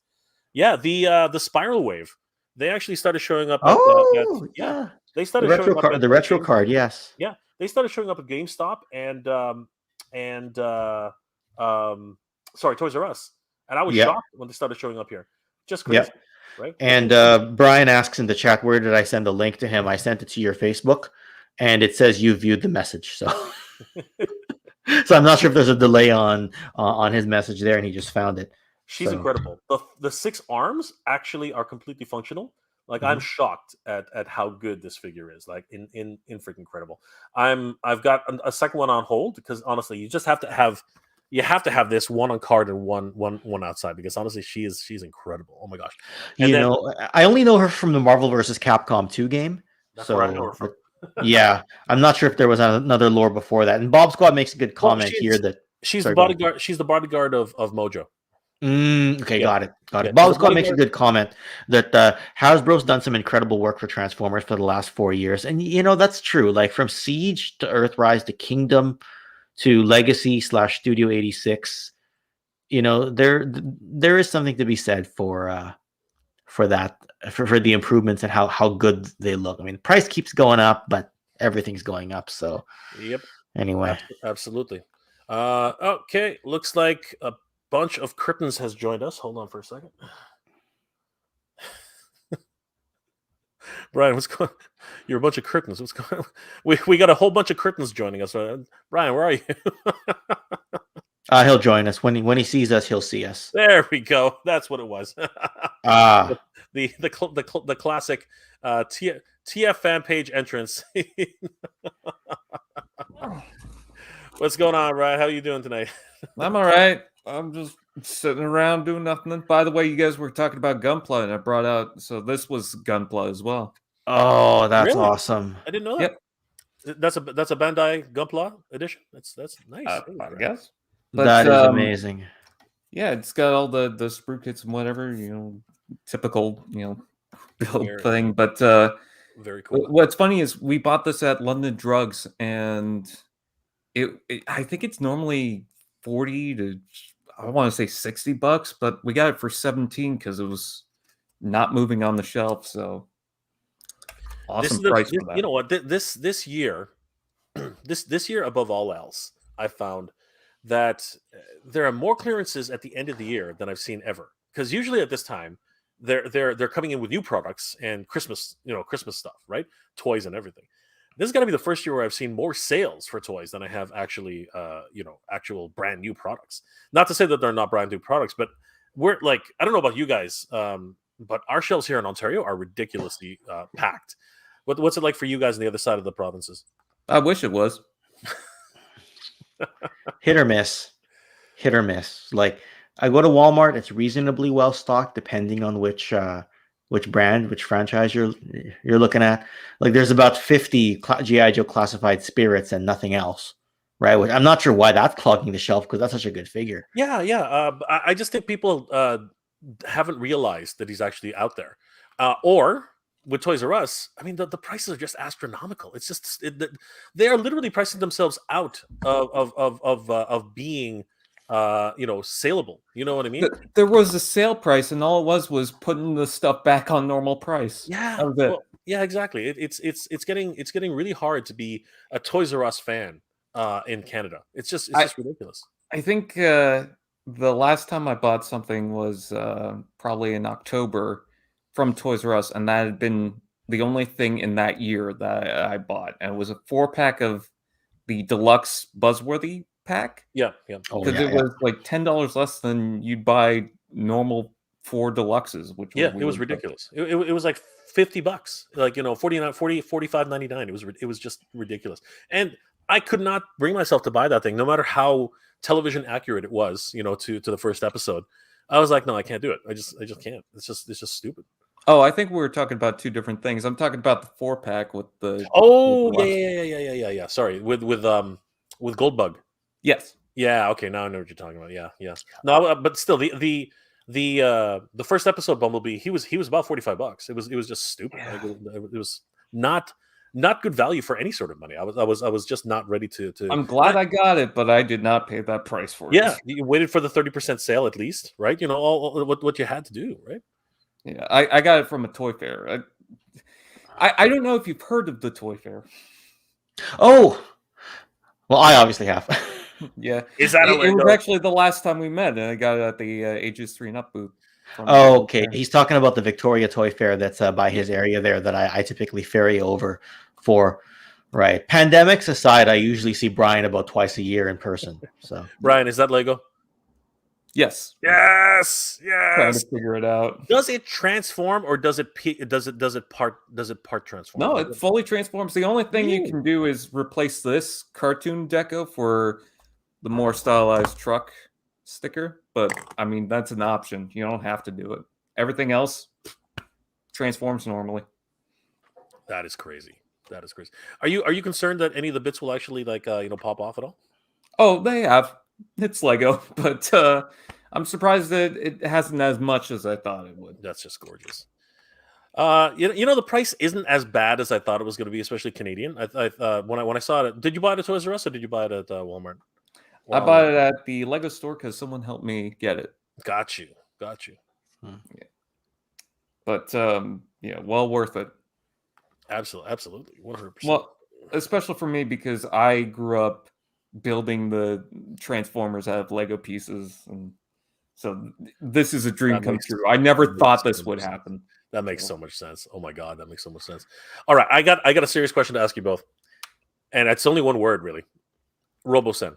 Yeah, the spiral wave. They actually started showing up at oh yeah, yeah, they started showing up the at retro Game card, yes. yeah, they started showing up at GameStop and um sorry, Toys R Us. And I was Yep. shocked when they started showing up here. Just crazy, Yep. right? And Brian asks in the chat, where did I send the link to him? I sent it to your Facebook, and it says you viewed the message. So, so I'm not sure if there's a delay on his message there, and he just found it. She's So, incredible. The six arms actually are completely functional. Like I'm mhm. shocked at how good this figure is. Like in freaking incredible. I've got a second one on hold because honestly, you have to have this one on card and one outside because honestly, she's incredible. Oh my gosh! And You then know, I only know her from the Marvel versus Capcom 2 game. that's where I know her So, from. yeah, I'm not sure if there was another lore before that. And Bob Squad makes a good Well, comment here that. she's the Sorry, go ahead. bodyguard. She's the bodyguard of Mojo. Okay, Yeah, got it. Got yeah. it. She's Bob the Scott makes a bodyguard. good comment that Hasbro's done some incredible work for Transformers for the last 4 years. And, that's true. Like from Siege to Earthrise to Kingdom to Legacy / Studio 86, there is something to be said for that, for the improvements and how good they look. I mean, the price keeps going up, but everything's going up. So, Yep. anyway. Absolutely. Okay, looks like a bunch of Kryptons has joined us. Hold on for a second. Brian, what's going? You're a bunch of Kryptons. What's going on? We got a whole bunch of Kryptons joining us. Brian, where are you? He'll join us. When he sees us, he'll see us. There we go. That's what it was. Ah. The classic TF fan page entrance. What's going on, Brian? How are you doing tonight? I'm all right. I'm just sitting around doing nothing. By the way, you guys were talking about Gunpla, and I brought out, so this was Gunpla as well. Oh, that's Really? awesome. I didn't know that. Yep. That's a Bandai Gunpla edition. That's nice. I guess. But, that is amazing. Yeah, it's got all the sprue kits and whatever, typical, build thing. But very cool. What's funny is we bought this at London Drugs, and I think it's normally 40 to, I want to say $60, but we got it for 17 because it was not moving on the shelf. So awesome price for that. You know what? This year, this year above all else, I found that there are more clearances at the end of the year than I've seen ever. Because usually at this time, they're coming in with new products and Christmas stuff, right? Toys and everything. This is going to be the first year where I've seen more sales for toys than I have actually, actual brand new products. Not to say that they're not brand new products, but we're like, I don't know about you guys, but our shelves here in Ontario are ridiculously packed. What's it like for you guys on the other side of the provinces? I wish it was. Hit or miss. Like I go to Walmart, it's reasonably well stocked depending on which brand, which franchise you're looking at. Like there's about 50 GI Joe classified spirits and nothing else, right? Which I'm not sure why that's clogging the shelf because that's such a good figure. Yeah. I just think people haven't realized that he's actually out there, or with Toys R Us, I mean, the prices are just astronomical. It's just they are literally pricing themselves out of being saleable. You know what I mean? There was a sale price, and all it was putting the stuff back on normal price. Yeah. That was it. Well, yeah, exactly. It's getting really hard to be a Toys R Us fan in Canada. It's I just ridiculous. I think the last time I bought something was probably in October from Toys R Us, and that had been the only thing in that year that I bought, and it was a 4-pack of the deluxe Buzzworthy pack Yeah, yeah, Oh because yeah, it yeah. was like $10 less than you'd buy normal 4 deluxes, which was yeah. It was weird. But ridiculous. It was like $50, like 49, 40, 45.99. It was just ridiculous, and I could not bring myself to buy that thing, no matter how television accurate it was. To the first episode, I was like, no, I can't do it. I just can't. It's just stupid. oh, I think we were talking about two different things. I'm talking about the 4-pack with the Oh yeah, deluxe. yeah, yeah, yeah, yeah, yeah, yeah. Sorry, with Goldbug. Yes. Yeah, okay, now I know what you're talking about. Yeah, yeah. No, but still, the first episode Bumblebee, he was about $45. It was just stupid. Like, Yeah. it was not good value for any sort of money. I was just not ready to. I'm And glad I got it, but I did not pay that price for it. yeah, you waited for the 30% sale at least, right? All what you had to do, right? Yeah, I got it from a toy fair. I don't know if you've heard of the toy fair. Oh, well, I obviously have. Yeah, Is that a it was Lego? actually the last time we met, and I got it at the ages 3 and up booth. From Oh, okay. there. He's talking about the Victoria Toy Fair that's by his area there that I typically ferry over for. Right. Pandemics aside, I usually see Brian about twice a year in person. So Ryan, is that Lego? Yes, Yes, trying to yes. figure it out. Does it transform or does it part transform? No, Like, it fully transforms. The only thing you really? can do is replace this cartoon deco for the more stylized truck sticker. But I mean, that's an option. You don't have to do it. Everything else transforms normally. That is crazy. That is crazy. Are you concerned that any of the bits will actually pop off at all? Oh, they have. It's Lego, but I'm surprised that it hasn't as much as I thought it would. That's just gorgeous. The price isn't as bad as I thought it was going to be, especially Canadian. When I saw it, did you buy it at Toys R Us or did you buy it at Walmart? I bought it at the Lego store because someone helped me get it. Got you. But yeah, well worth it. Absolutely, 100%. Well, especially for me because I grew up building the Transformers out of Lego pieces, and so this is a dream That come makes- true. I never that thought makes this so would much sense. happen. That makes so much sense. Oh my god, that makes so much sense. All right, I got a serious question to ask you both, and it's only one word, really. RoboSen.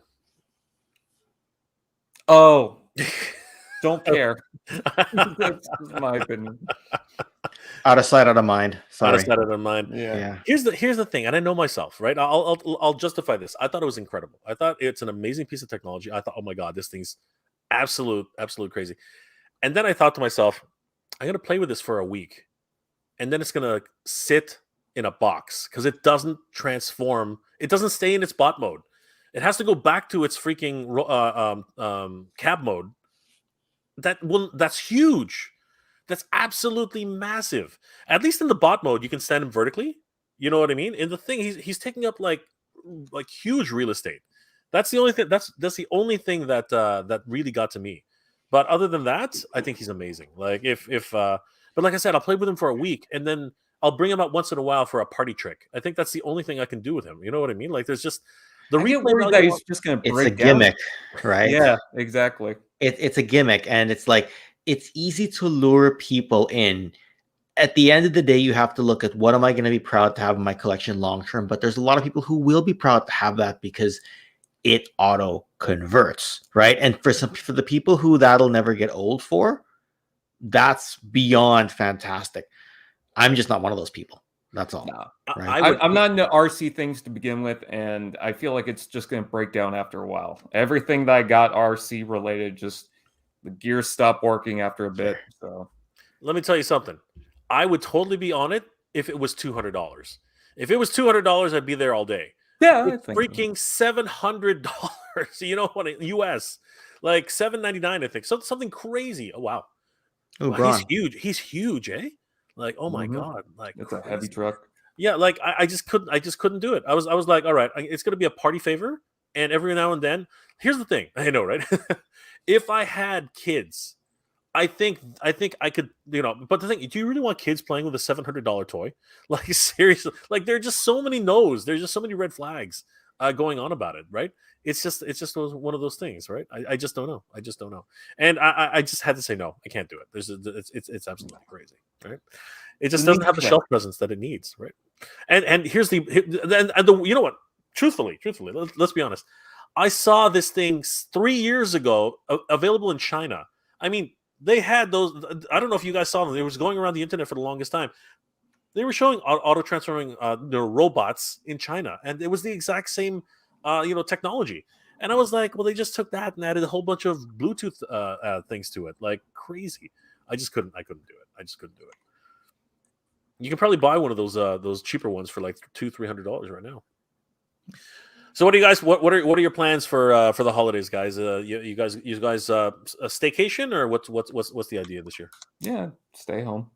Oh, don't care. That's just my opinion. out of sight, out of mind. Out Sorry. of sight, out of mind. Yeah. Yeah. Here's the thing, and I know myself, right? I'll justify this. I thought it was incredible. I thought it's an amazing piece of technology. I thought, oh my god, this thing's absolute crazy. And then I thought to myself, I'm gonna play with this for a week, and then it's gonna sit in a box because it doesn't transform. It doesn't stay in its bot mode. It has to go back to its freaking cab mode. That's huge. That's absolutely massive. At least in the bot mode, you can stand him vertically. You know what I mean? In the thing, he's taking up like huge real estate. That's the only thing. That's the only thing that really got to me. But other than that, I think he's amazing. Like but like I said, I'll play with him for a week, and then I'll bring him out once in a while for a party trick. I think that's the only thing I can do with him. You know what I mean? Like there's just the I get replay worried that value. he's just going to It's break a down. gimmick, right? Yeah, exactly. It's a gimmick, and it's like it's easy to lure people in. At the end of the day, you have to look at what am I going to be proud to have in my collection long term. But there's a lot of people who will be proud to have that because it auto converts, right? And for the people who that'll never get old for, that's beyond fantastic. I'm just not one of those people. That's all. No. Right? I'm not into RC things to begin with, and I feel like it's just going to break down after a while. Everything that I got RC related, just the gears stopped working after a bit. So Let me tell you something. I would totally be on it if it was $200. If it was $200, I'd be there all day. yeah, It's freaking $700. You know what? US, like $799, I think. So something crazy. Oh wow. Oh, Wow, Braun. he's huge. He's huge, eh? Like, oh my god, like It's a heavy truck. Yeah, like I just couldn't do it. I was like, all right, it's gonna be a party favor, and every now and then. Here's the thing, I know, right? If I had kids, I think I could, But the thing, do you really want kids playing with a $700 toy? Like seriously, like there are just so many no's. There's just so many red flags going on about it, right? It's just one of those things, right? I just don't know. I just don't know, and I just had to say no. I can't do it. It's absolutely crazy, right? It just doesn't have the shelf presence that it needs, right? And here's the you know what? Truthfully, let's be honest. I saw this thing 3 years ago available in China. I mean, they had those. I don't know if you guys saw them. It was going around the internet for the longest time. They were showing auto transforming robots in China, and it was the exact same technology. And I was like, well, they just took that and added a whole bunch of Bluetooth things to it, like crazy. I just couldn't. I couldn't do it. I just couldn't do it. You can probably buy one of those cheaper ones for like $200-300 right now. So what do you guys? What are your plans for the holidays, guys? You guys a staycation, or what's the idea this year? Yeah, stay home.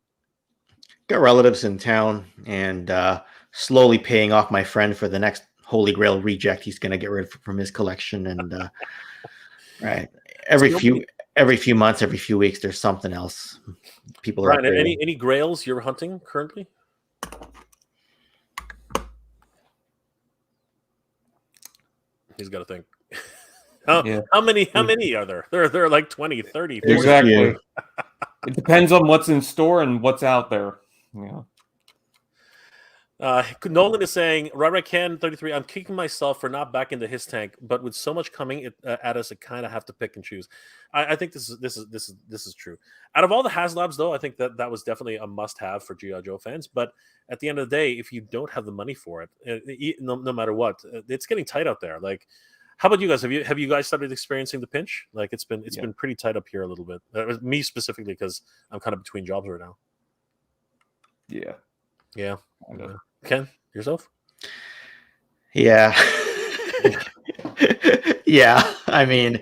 Got relatives in town, and slowly paying off my friend for the next Holy Grail reject he's going to get rid of from his collection. And right, every few months, every few weeks, there's something else. People are Brian, any grails you're hunting currently? He's got to think. How many are there? There are like 20, 30, 40. Exactly. It depends on what's in store and what's out there. Yeah. Nolan is saying, Ken 33. I'm kicking myself for not backing the his tank, but with so much coming at us, I kind of have to pick and choose. I think this is true. Out of all the HasLabs, though, I think that was definitely a must-have for G.I. Joe fans. But at the end of the day, if you don't have the money for it, no matter what, it's getting tight out there. Like, how about you guys? Have you guys started experiencing the pinch? Like, it's been pretty tight up here a little bit. Me specifically, because I'm kind of between jobs right now. Yeah. Ken, yourself? Yeah. Yeah. I mean,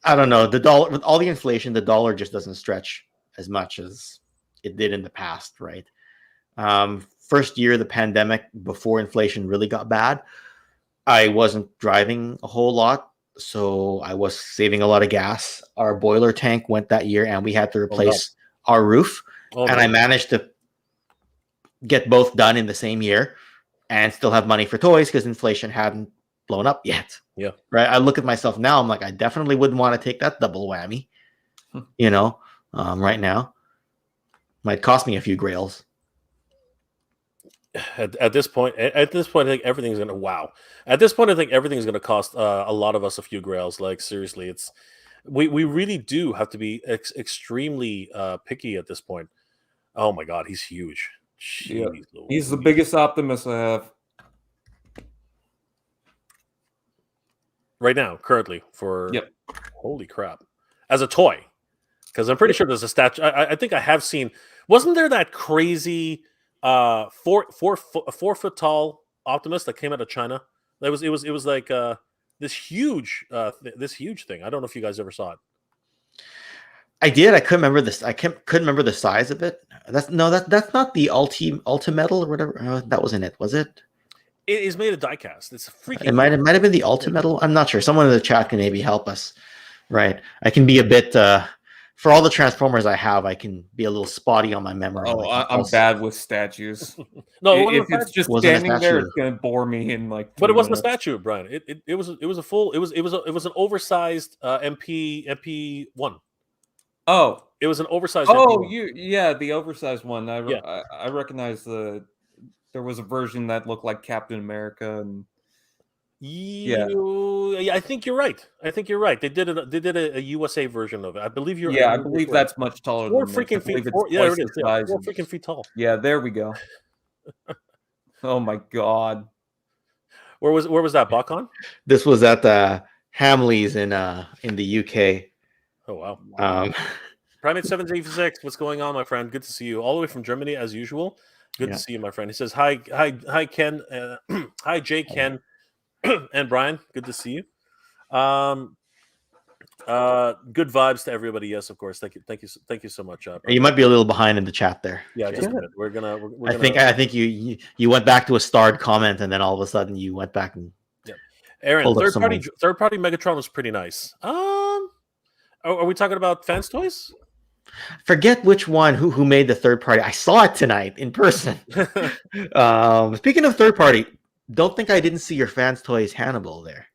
I don't know. The dollar, with all the inflation, the dollar just doesn't stretch as much as it did in the past, right? First year of the pandemic, before inflation really got bad, I wasn't driving a whole lot, so I was saving a lot of gas. Our boiler tank went that year, and we had to replace our roof. I managed to get both done in the same year and still have money for toys because inflation hadn't blown up yet. Yeah. Right. I look at myself now. I'm like, I definitely wouldn't want to take that double whammy, right now. Might cost me a few grails. At this point, I think everything's gonna At this point, I think everything's gonna cost a lot of us a few grails. Like seriously, we really do have to be extremely picky at this point. Oh my god, he's huge. Yeah. He's the biggest optimist I have right now, currently. Holy crap, as a toy, because I'm pretty sure there's a statue. I think I have seen. Wasn't there that crazy 4 foot tall Optimus that came out of China? It was like this huge thing. I don't know if you guys ever saw it. I did. I couldn't remember this. Couldn't remember the size of it. That's not the Ultimetal or whatever. That wasn't it, was it? It is made of diecast. It's freaking. It might have been the Ultimetal. I'm not sure. Someone in the chat can maybe help us. Right. I can be a bit. For all the Transformers I have, I can be a little spotty on my memory. Oh, I'm bad with statues. No, if it's just standing there, it's gonna bore me in like. But it wasn't a statue, Brian. It was a full. It was an oversized MP1. Oh, it was an oversized. MP1. The oversized one. I recognize there was a version that looked like Captain America and. Yeah, I think you're right. They did a USA version of it. I believe you're. Yeah, I believe that's much taller. 4 freaking feet. It is. 4 freaking feet tall. Yeah, there we go. Oh my god. Where was that Bacon? This was at Hamleys in the UK. Oh wow. Primate 786, what's going on, my friend? Good to see you. All the way from Germany as usual. Good to see you, my friend. He says hi Ken. Hi Jay, Ken. And Brian, good to see you. Good vibes to everybody. Yes, of course. Thank you so much. You might be a little behind in the chat there. Yeah, Jay. just a bit. We're gonna. I think you went back to a starred comment, and then all of a sudden you went back and Aaron, pulled up third party Megatron was pretty nice. Are we talking about Fans Toys? Forget which one who made the third party. I saw it tonight in person. Speaking of third party, don't think I didn't see your Fans Toys Hannibal there.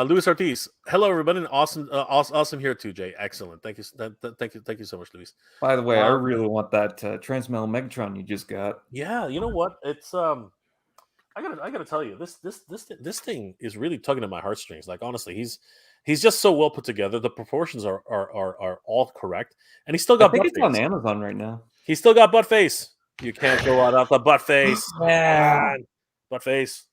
Luis Ortiz, hello everybody, and awesome here too, Jay. Excellent, thank you so much, Luis. By the way, I really want that Transmetal Megatron you just got. Yeah, you know what? It's I gotta tell you, this thing is really tugging at my heartstrings. Like honestly, he's just so well put together. The proportions are all correct, and he's still got. I think it's on Amazon right now. He's still got butt face. You can't go without the butt face. Yeah, butt face.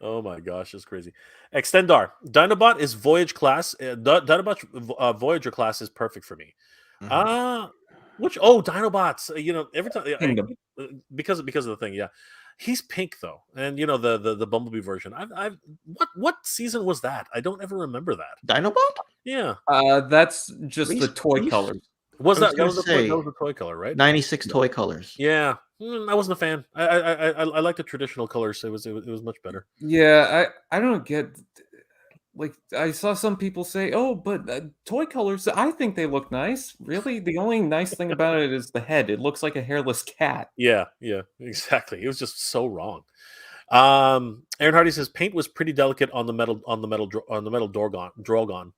Oh my gosh, it's crazy. Extendar Dinobot is Voyage class. Dinobot Voyager class is perfect for me. Dinobots. Every time because of the thing. Yeah, he's pink though, and the Bumblebee version. What season was that? I don't ever remember that. Dinobot. Yeah, that's just the toy colors. Was that was the toy color, right? 96 toy colors. Yeah, I wasn't a fan. I like the traditional colors. It was much better. Yeah, I don't get. Like I saw some people say, "Oh, but toy colors. I think they look nice." Really, the only nice thing about it is the head. It looks like a hairless cat. Yeah, exactly. It was just so wrong. Aaron Hardy says paint was pretty delicate on the metal Drogon.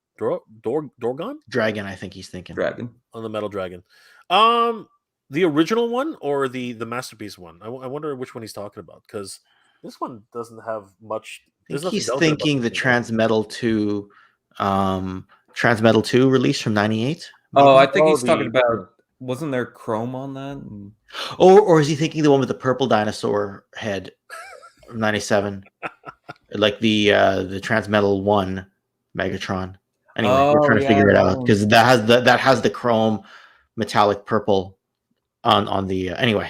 Dragon, I think he's thinking. Dragon. On the metal dragon. The original one or the masterpiece one? I wonder which one he's talking about, because this one doesn't have much. I think he's thinking the Transmetal 2 release from 98. Oh, I think he's talking about, wasn't there chrome on that? Or is he thinking the one with the purple dinosaur head from 97? Like the Transmetal 1 Megatron. Anyway, we're trying to figure it out, because that has the chrome metallic purple on the anyway.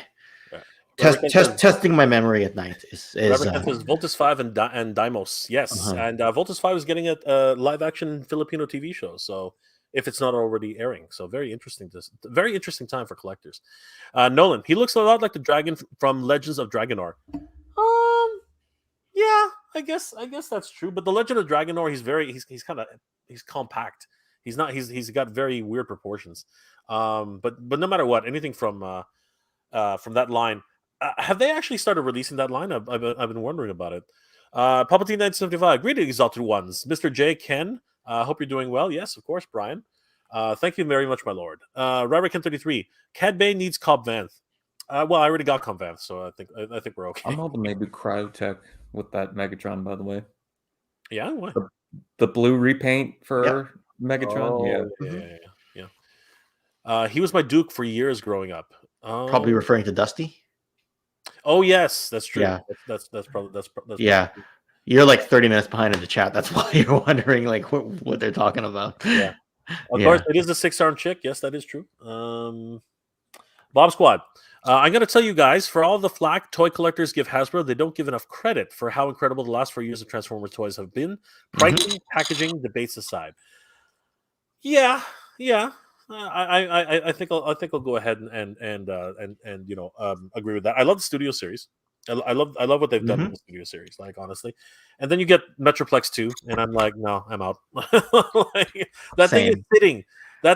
Testing my memory at night is Voltus 5 and Dimos. Yes, and Voltus 5 is getting a live action Filipino TV show. So if it's not already airing, so very interesting time for collectors. Nolan, he looks a lot like the dragon from Legends of Dragonor. Yeah, I guess that's true. But the Legend of Dragonor, he's compact. He's got very weird proportions. But no matter what, anything from that line. Have they actually started releasing that line? I've been wondering about it. Palpatine 975, greetings, exalted ones. Mr. J. Ken, hope you're doing well. Yes, of course, Brian. Thank you very much, my lord. Robert Ken 33, Cad Bane needs Cobb Vanth. Well, I already got Cobb Vanth, so I think we're okay. I'm hoping they do Cryotech with that Megatron, by the way. Yeah, what? The blue repaint for Megatron. Yeah. He was my Duke for years growing up. Probably referring to Dusty. Oh yes, that's true. Yeah, that's probably yeah. True. You're like 30 minutes behind in the chat. That's why you're wondering like what they're talking about. Yeah, of course it is the 6-arm chick. Yes, that is true. Bob Squad. I'm going to tell you guys, for all the flack toy collectors give Hasbro, they don't give enough credit for how incredible the last 4 years of Transformers toys have been. Pricing, packaging, debates aside. Yeah. I think I'll go ahead and agree with that. I love the Studio Series. I love what they've done with the Studio Series. Like honestly, and then you get Metroplex 2, and I'm like, no, I'm out. That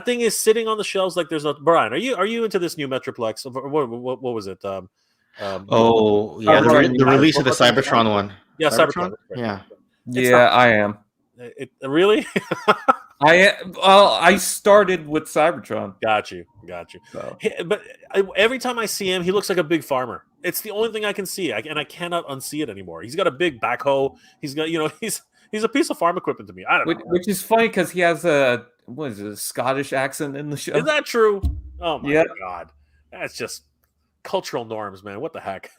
thing is sitting on the shelves like there's no. Brian, are you into this new Metroplex? What was it? The release of the Cybertron one. Yeah, Cybertron. Yeah, I am. It really. I started with Cybertron. Got you. So. But every time I see him, he looks like a big farmer. It's the only thing I can see, and I cannot unsee it anymore. He's got a big backhoe. He's got, he's a piece of farm equipment to me. I don't know. Which is funny because he has a Scottish accent in the show. Is that true? Oh my god, that's just cultural norms, man. What the heck?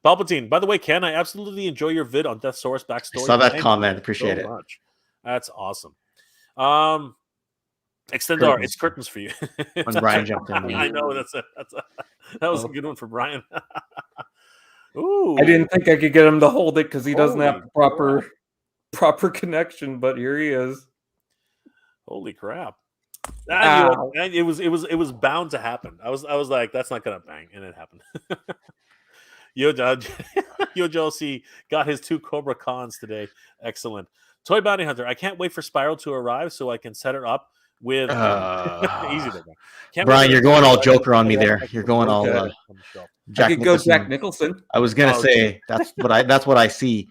Palpatine. By the way, Ken, I absolutely enjoy your vid on Death Source backstory. I saw that comment. Appreciate it. Much. That's awesome. Extendar, it's curtains for you. When Brian jumped in, I know that was a good one for Brian. Ooh, I didn't think I could get him to hold it because he doesn't have holy the proper connection, but here he is. holy crap! I knew it. Ow. It was bound to happen. I was like, that's not gonna bang, and it happened. Yo, Yo Josie got his 2 Cobra Cons today. Excellent. Toy Bounty Hunter. I can't wait for Spiral to arrive so I can set her up with easy there, man. Can't wait Brian, for you're Spiral going to all arrive so I Joker can on set me her up there. and I can You're put the going all Okay. Robo on the shelf. I Jack could go Nicholson. Jack Nicholson. I was gonna Oh, say that's what I see.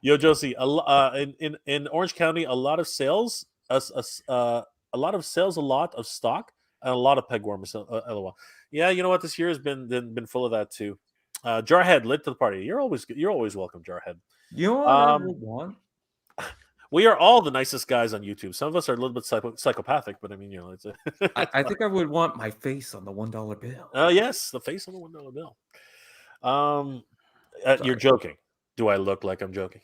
Yo, Josie, in Orange County, a lot of sales, a lot of sales, a lot of stock, and a lot of peg warmers. LOL. Yeah, you know what? This year has been full of that too. Jarhead, lit to the party. You're always welcome, Jarhead. You know what I would want? We are all the nicest guys on YouTube. Some of us are a little bit psychopathic, but I mean, you know, it's. I think I would want my face on the $1 bill. Yes, the face on the $1 bill. You're Sorry. joking. Do I look like I'm joking?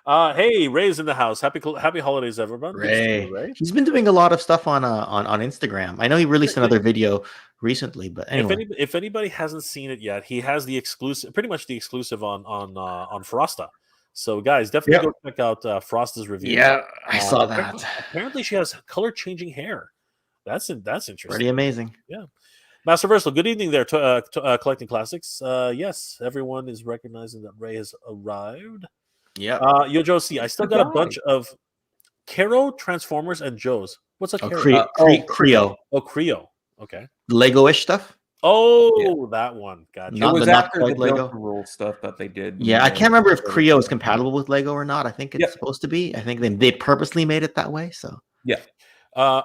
Hey, Ray's in the house. Happy holidays, everyone. Good to see you, Ray. Ray. He's been doing a lot of stuff on Instagram. I know he released another video recently, but anyway. If anybody hasn't seen it yet, he has the exclusive, pretty much the exclusive on Frosta. So guys, definitely go check out Frosta's review. Yeah, I saw that. Apparently, she has color changing hair. That's interesting. Pretty amazing. Yeah. Master Versal, good evening there, collecting classics. Yes, everyone is recognizing that Ray has arrived. Yeah. Yo, Joe C, I still got a bunch of Caro, Transformers, and Joe's. What's a Caro? Creo. Oh, Creo. Okay. Lego-ish stuff. Oh, that one. Gotcha. It was not after quite the Lego. Delta rule stuff that they did. Yeah, I can't remember if Creo is compatible with Lego or not. I think it's Yep. supposed to be. I think they purposely made it that way. So yeah.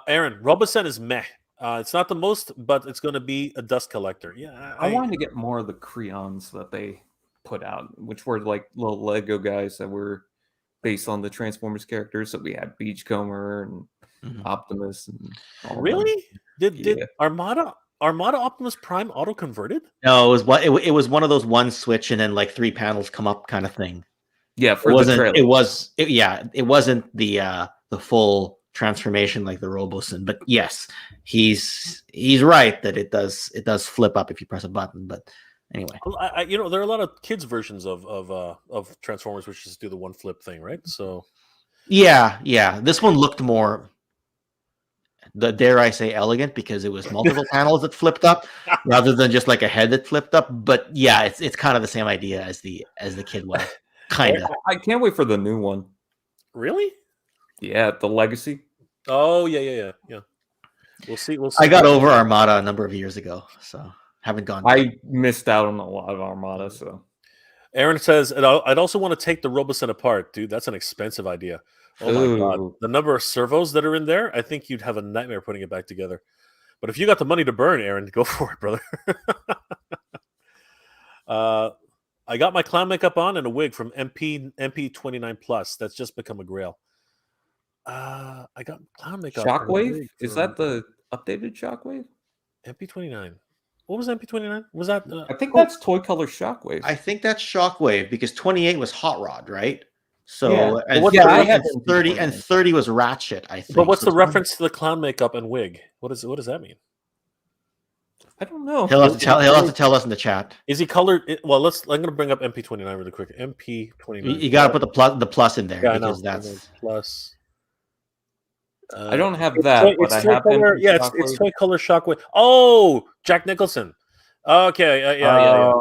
Aaron, Robosen is meh. It's not the most, but it's going to be a dust collector. Yeah, I wanted to get more of the crayons that they put out, which were like little Lego guys that were based on the Transformers characters. So we had Beachcomber and Optimus. And all really? Did Yeah. Armada Optimus Prime auto converted? no, it was one of those one switch and then like 3 panels come up kind of thing. Yeah, for It the wasn't. trailer. It wasn't the full transformation like the Robosen. But yes, he's right that it does flip up if you press a button. But anyway, You know, there are a lot of kids versions of Transformers which just do the one flip thing, right? So yeah. This one looked more, dare I say, elegant because it was multiple panels that flipped up rather than just like a head that flipped up. But yeah, it's kind of the same idea as the kid one, kind of. I can't wait for the new one. really? Yeah, the Legacy. Oh yeah. We'll see. I got over Armada a number of years ago, so haven't gone back. I missed out on a lot of Armada, so Aaron says, I'd also want to take the Robosen apart, dude. That's an expensive idea. Oh my god, Ooh. the number of servos that are in there, I think you'd have a nightmare putting it back together. But if you got the money to burn, Aaron, go for it, brother. I got my clown makeup on and a wig from MP 29 Plus. That's just become a grail. I got clown makeup. and a Shockwave? wig Is from that the updated Shockwave? MP 29? What was MP 29? Was that? I think that's Toy Color Shockwave. I think that's Shockwave because 28 was Hot Rod, right? So Yeah. and, What's 30, the and reference? 30 and 30 was Ratchet, I think. But what's So the 20 reference to the clown makeup and wig? What does that mean? I don't know. He'll have to tell us in the chat. Is he colored? Well, I'm going to bring up MP29 really quick. MP29. You got to put the plus in there Yeah, because I know. that's Plus. I don't have that, but I have color. MP Yeah, it's Shockwave. toy color Shockwave. Oh, Jack Nicholson. Okay, yeah.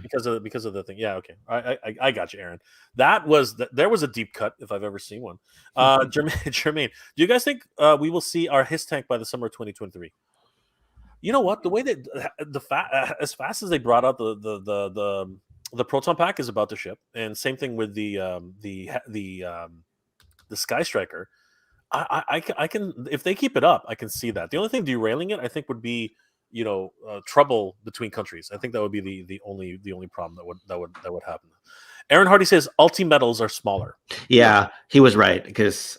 Because of the thing. Yeah, okay. I got you, Aaron. There was a deep cut if I've ever seen one. Jermaine, do you guys think we will see our his tank by the summer of 2023? You know what? The way that as fast as they brought out the proton pack is about to ship, and same thing with the Sky Striker. I can, if they keep it up, I can see that. The only thing derailing it, I think, would be trouble between countries. I think that would be the only problem that would happen. Aaron Hardy says Ultimetals are smaller. Yeah, he was right because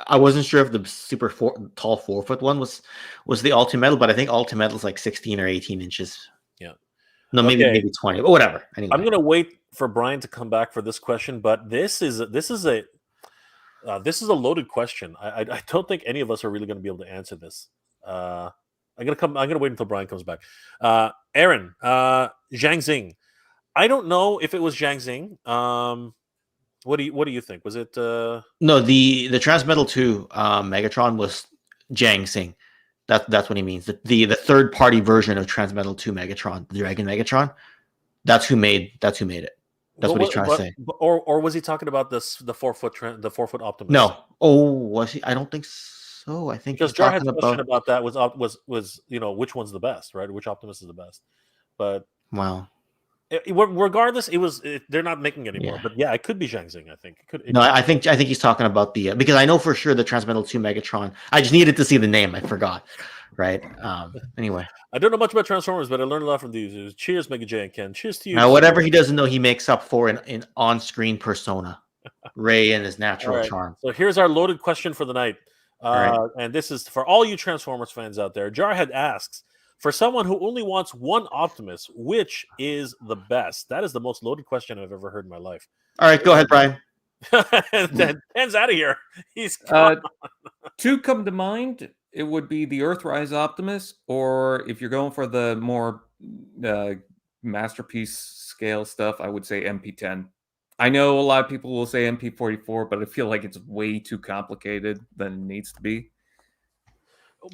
I wasn't sure if the super tall 4-foot one was the Ultimetal, but I think Ultimetal is like 16 or 18 inches. Yeah, no, maybe 20, but whatever. Anyway. I'm gonna wait for Brian to come back for this question, but this is a loaded question. I don't think any of us are really going to be able to answer this. I'm gonna wait until Brian comes back. Aaron, Zhang Xing. I don't know if it was Zhang Xing. What do you think? Was it? No, the Transmetal 2 Megatron was Jang Sing. That's what he means. The third party version of Transmetal 2 Megatron, the Dragon Megatron. That's who made it. That's what he's trying to say. Or was he talking about the 4-foot the 4-foot Optimus? No. Oh, was he? I don't think so. I think because Jar had a question about that was which one's the best, right? Which Optimus is the best? But wow. Regardless, they're not making anymore. But yeah, it could be Zhang Xing. I think it could. I think he's talking about the because I know for sure the Transmetal 2 Megatron. I just needed to see the name. I forgot. Right. Anyway, I don't know much about Transformers, but I learned a lot from these. Cheers, Mega J and Ken. Cheers to you. Now, whatever he doesn't know, he makes up for in on-screen persona. Ray and his natural charm. So here's our loaded question for the night, and this is for all you Transformers fans out there. Jarhead asks, for someone who only wants one Optimus, which is the best? That is the most loaded question I've ever heard in my life. All right, go ahead, Brian. Dan's out of here. He's two come to mind. It would be the Earthrise Optimus, or if you're going for the more masterpiece scale stuff, I would say MP10. I know a lot of people will say MP44, but I feel like it's way too complicated than it needs to be.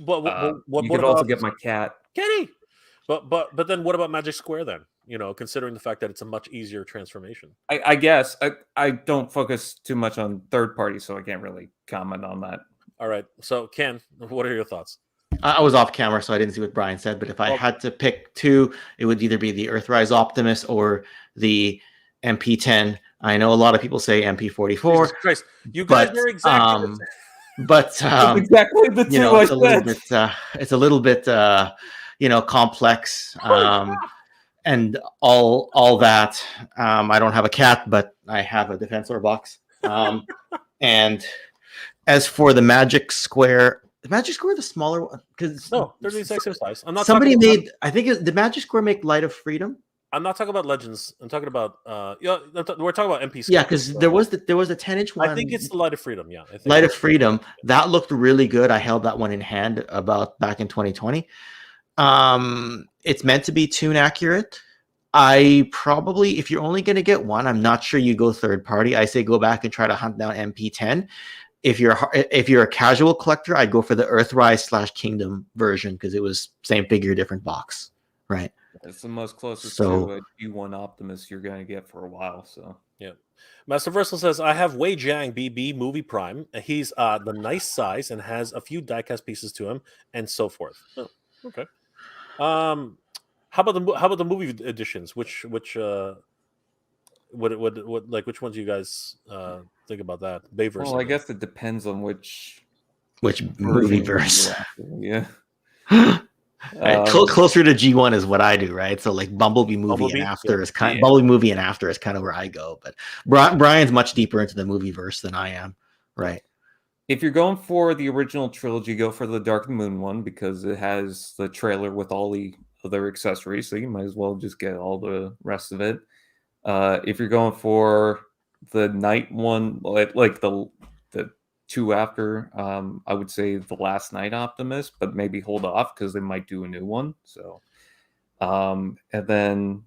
But you could also get my cat, Kenny. But then what about Magic Square then? Considering the fact that it's a much easier transformation. I guess I don't focus too much on third parties, so I can't really comment on that. All right. So Ken, what are your thoughts? I was off camera, so I didn't see what Brian said. But if I had to pick two, it would either be the Earthrise Optimus or the MP10. I know a lot of people say MP44. Jesus Christ, you guys are exactly. But exactly the two it's a little bit complex. And all that. I don't have a cat, but I have a Defensor box. And as for the Magic Square, the smaller one, because no, they're the exact same size. I'm not. Somebody made. I think the Magic Square make Light of Freedom. I'm not talking about Legends. I'm talking about we're talking about MP. Yeah, because there was a 10-inch one. I think it's the Light of Freedom. Yeah, Light of Freedom. That looked really good. I held that one in hand about back in 2020. It's meant to be tune accurate. I probably, if you're only going to get one, I'm not sure you go third party. I say go back and try to hunt down MP10. If you're a casual collector, I'd go for the Earthrise / Kingdom version because it was same figure, different box, right? It's the most closest to a G1 Optimus you're going to get for a while. So yeah. Master Versal says, I have Wei Jiang BB Movie Prime. He's the nice size and has a few diecast pieces to him and so forth. Oh, okay. How about the movie editions? Which which ones do you guys think about that? Bayverse. Well, I guess it depends on which movie verse. Yeah. Closer to G1 is what I do, right? So like Bumblebee movie and after is kind of where I go. But Brian's much deeper into the movie verse than I am, right? If you're going for the original trilogy, go for the Dark Moon one because it has the trailer with all the other accessories, so you might as well just get all the rest of it. If you're going for the night one, like the two after, I would say the Last Night Optimus, but maybe hold off because they might do a new one. So, and then,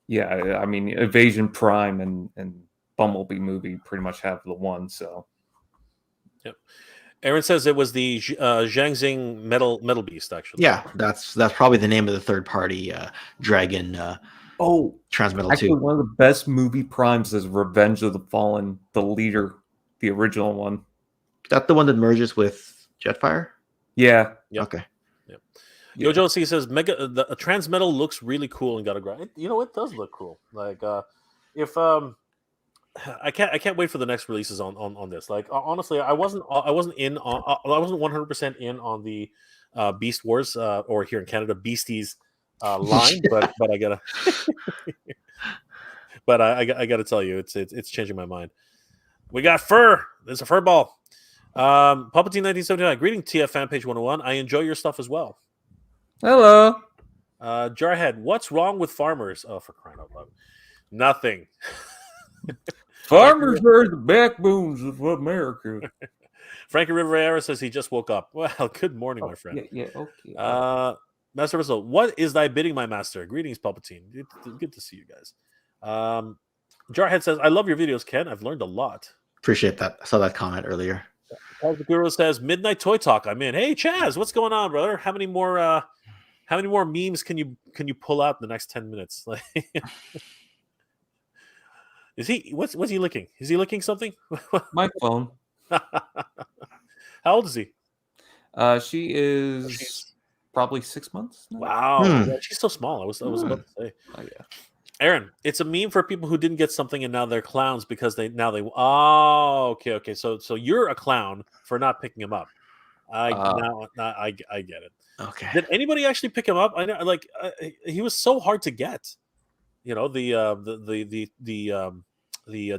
yeah, I mean, Evasion Prime and Bumblebee movie pretty much have the one. So, yep. Aaron says it was the Zhang Xing Metal Beast, actually. Yeah, that's probably the name of the third party Dragon. Transmetal 2. One of the best movie primes is Revenge of the Fallen, the leader, the original one. Is that the one that merges with Jetfire? Yeah. Yep. Okay. Yep. Yeah. Yojo C says the Transmetal looks really cool and got a grind. It does look cool. Like if I can't wait for the next releases on this. Like honestly, I wasn't 100% in on the Beast Wars or here in Canada Beasties line, but I gotta I gotta tell you it's changing my mind. We got fur. There's a fur ball. Palpatine 1979. Greeting TF fan page 101. I enjoy your stuff as well. Hello. Jarhead, what's wrong with farmers? Oh, for crying out loud. Nothing. Farmers are the backbones of America. Frankie Rivera says he just woke up. Well, good morning, my friend. Yeah, okay. Master Rizzo, what is thy bidding, my master? Greetings, Palpatine. Good to see you guys. Jarhead says, I love your videos, Ken. I've learned a lot. Appreciate that. I saw that comment earlier. Paul the Guru says, Midnight Toy Talk. I'm in. Hey, Chaz, what's going on, brother? How many more memes can you pull out in the next 10 minutes? Like, is he what's he licking? Is he licking something? My phone. How old is he? She is probably 6 months now. Wow. Yeah, she's so small. I was about to say. Oh, yeah. Aaron, it's a meme for people who didn't get something and now they're clowns because they oh, okay. So you're a clown for not picking him up. I get it. Okay. Did anybody actually pick him up? I know, like he was so hard to get. You know, the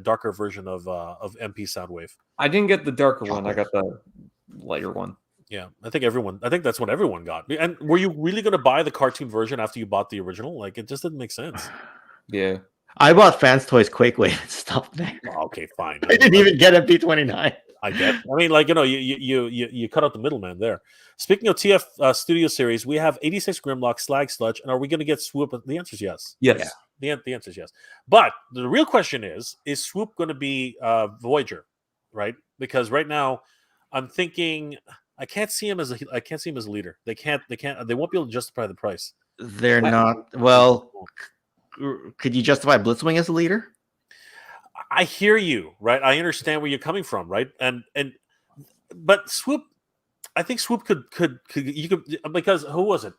darker version of MP Soundwave. I didn't get the darker one. I got the lighter one. Yeah, I think that's what everyone got. And were you really going to buy the cartoon version after you bought the original? Like, it just didn't make sense. Yeah. I bought Fans Toys Quakewave and stuff there. Oh, okay, fine. I didn't even get MP29. I get. I mean, like, you know, you cut out the middleman there. Speaking of TF Studio Series, we have 86 Grimlock, Slag Sludge, and are we going to get Swoop? The answer is yes. Yes. Yeah. The answer is yes. But the real question is Swoop going to be Voyager, right? Because right now, I'm thinking I can't see him as a leader. They won't be able to justify the price. They're not. Well, could you justify Blitzwing as a leader? I hear you, right? I understand where you're coming from, right? But Swoop, I think Swoop could because who was it?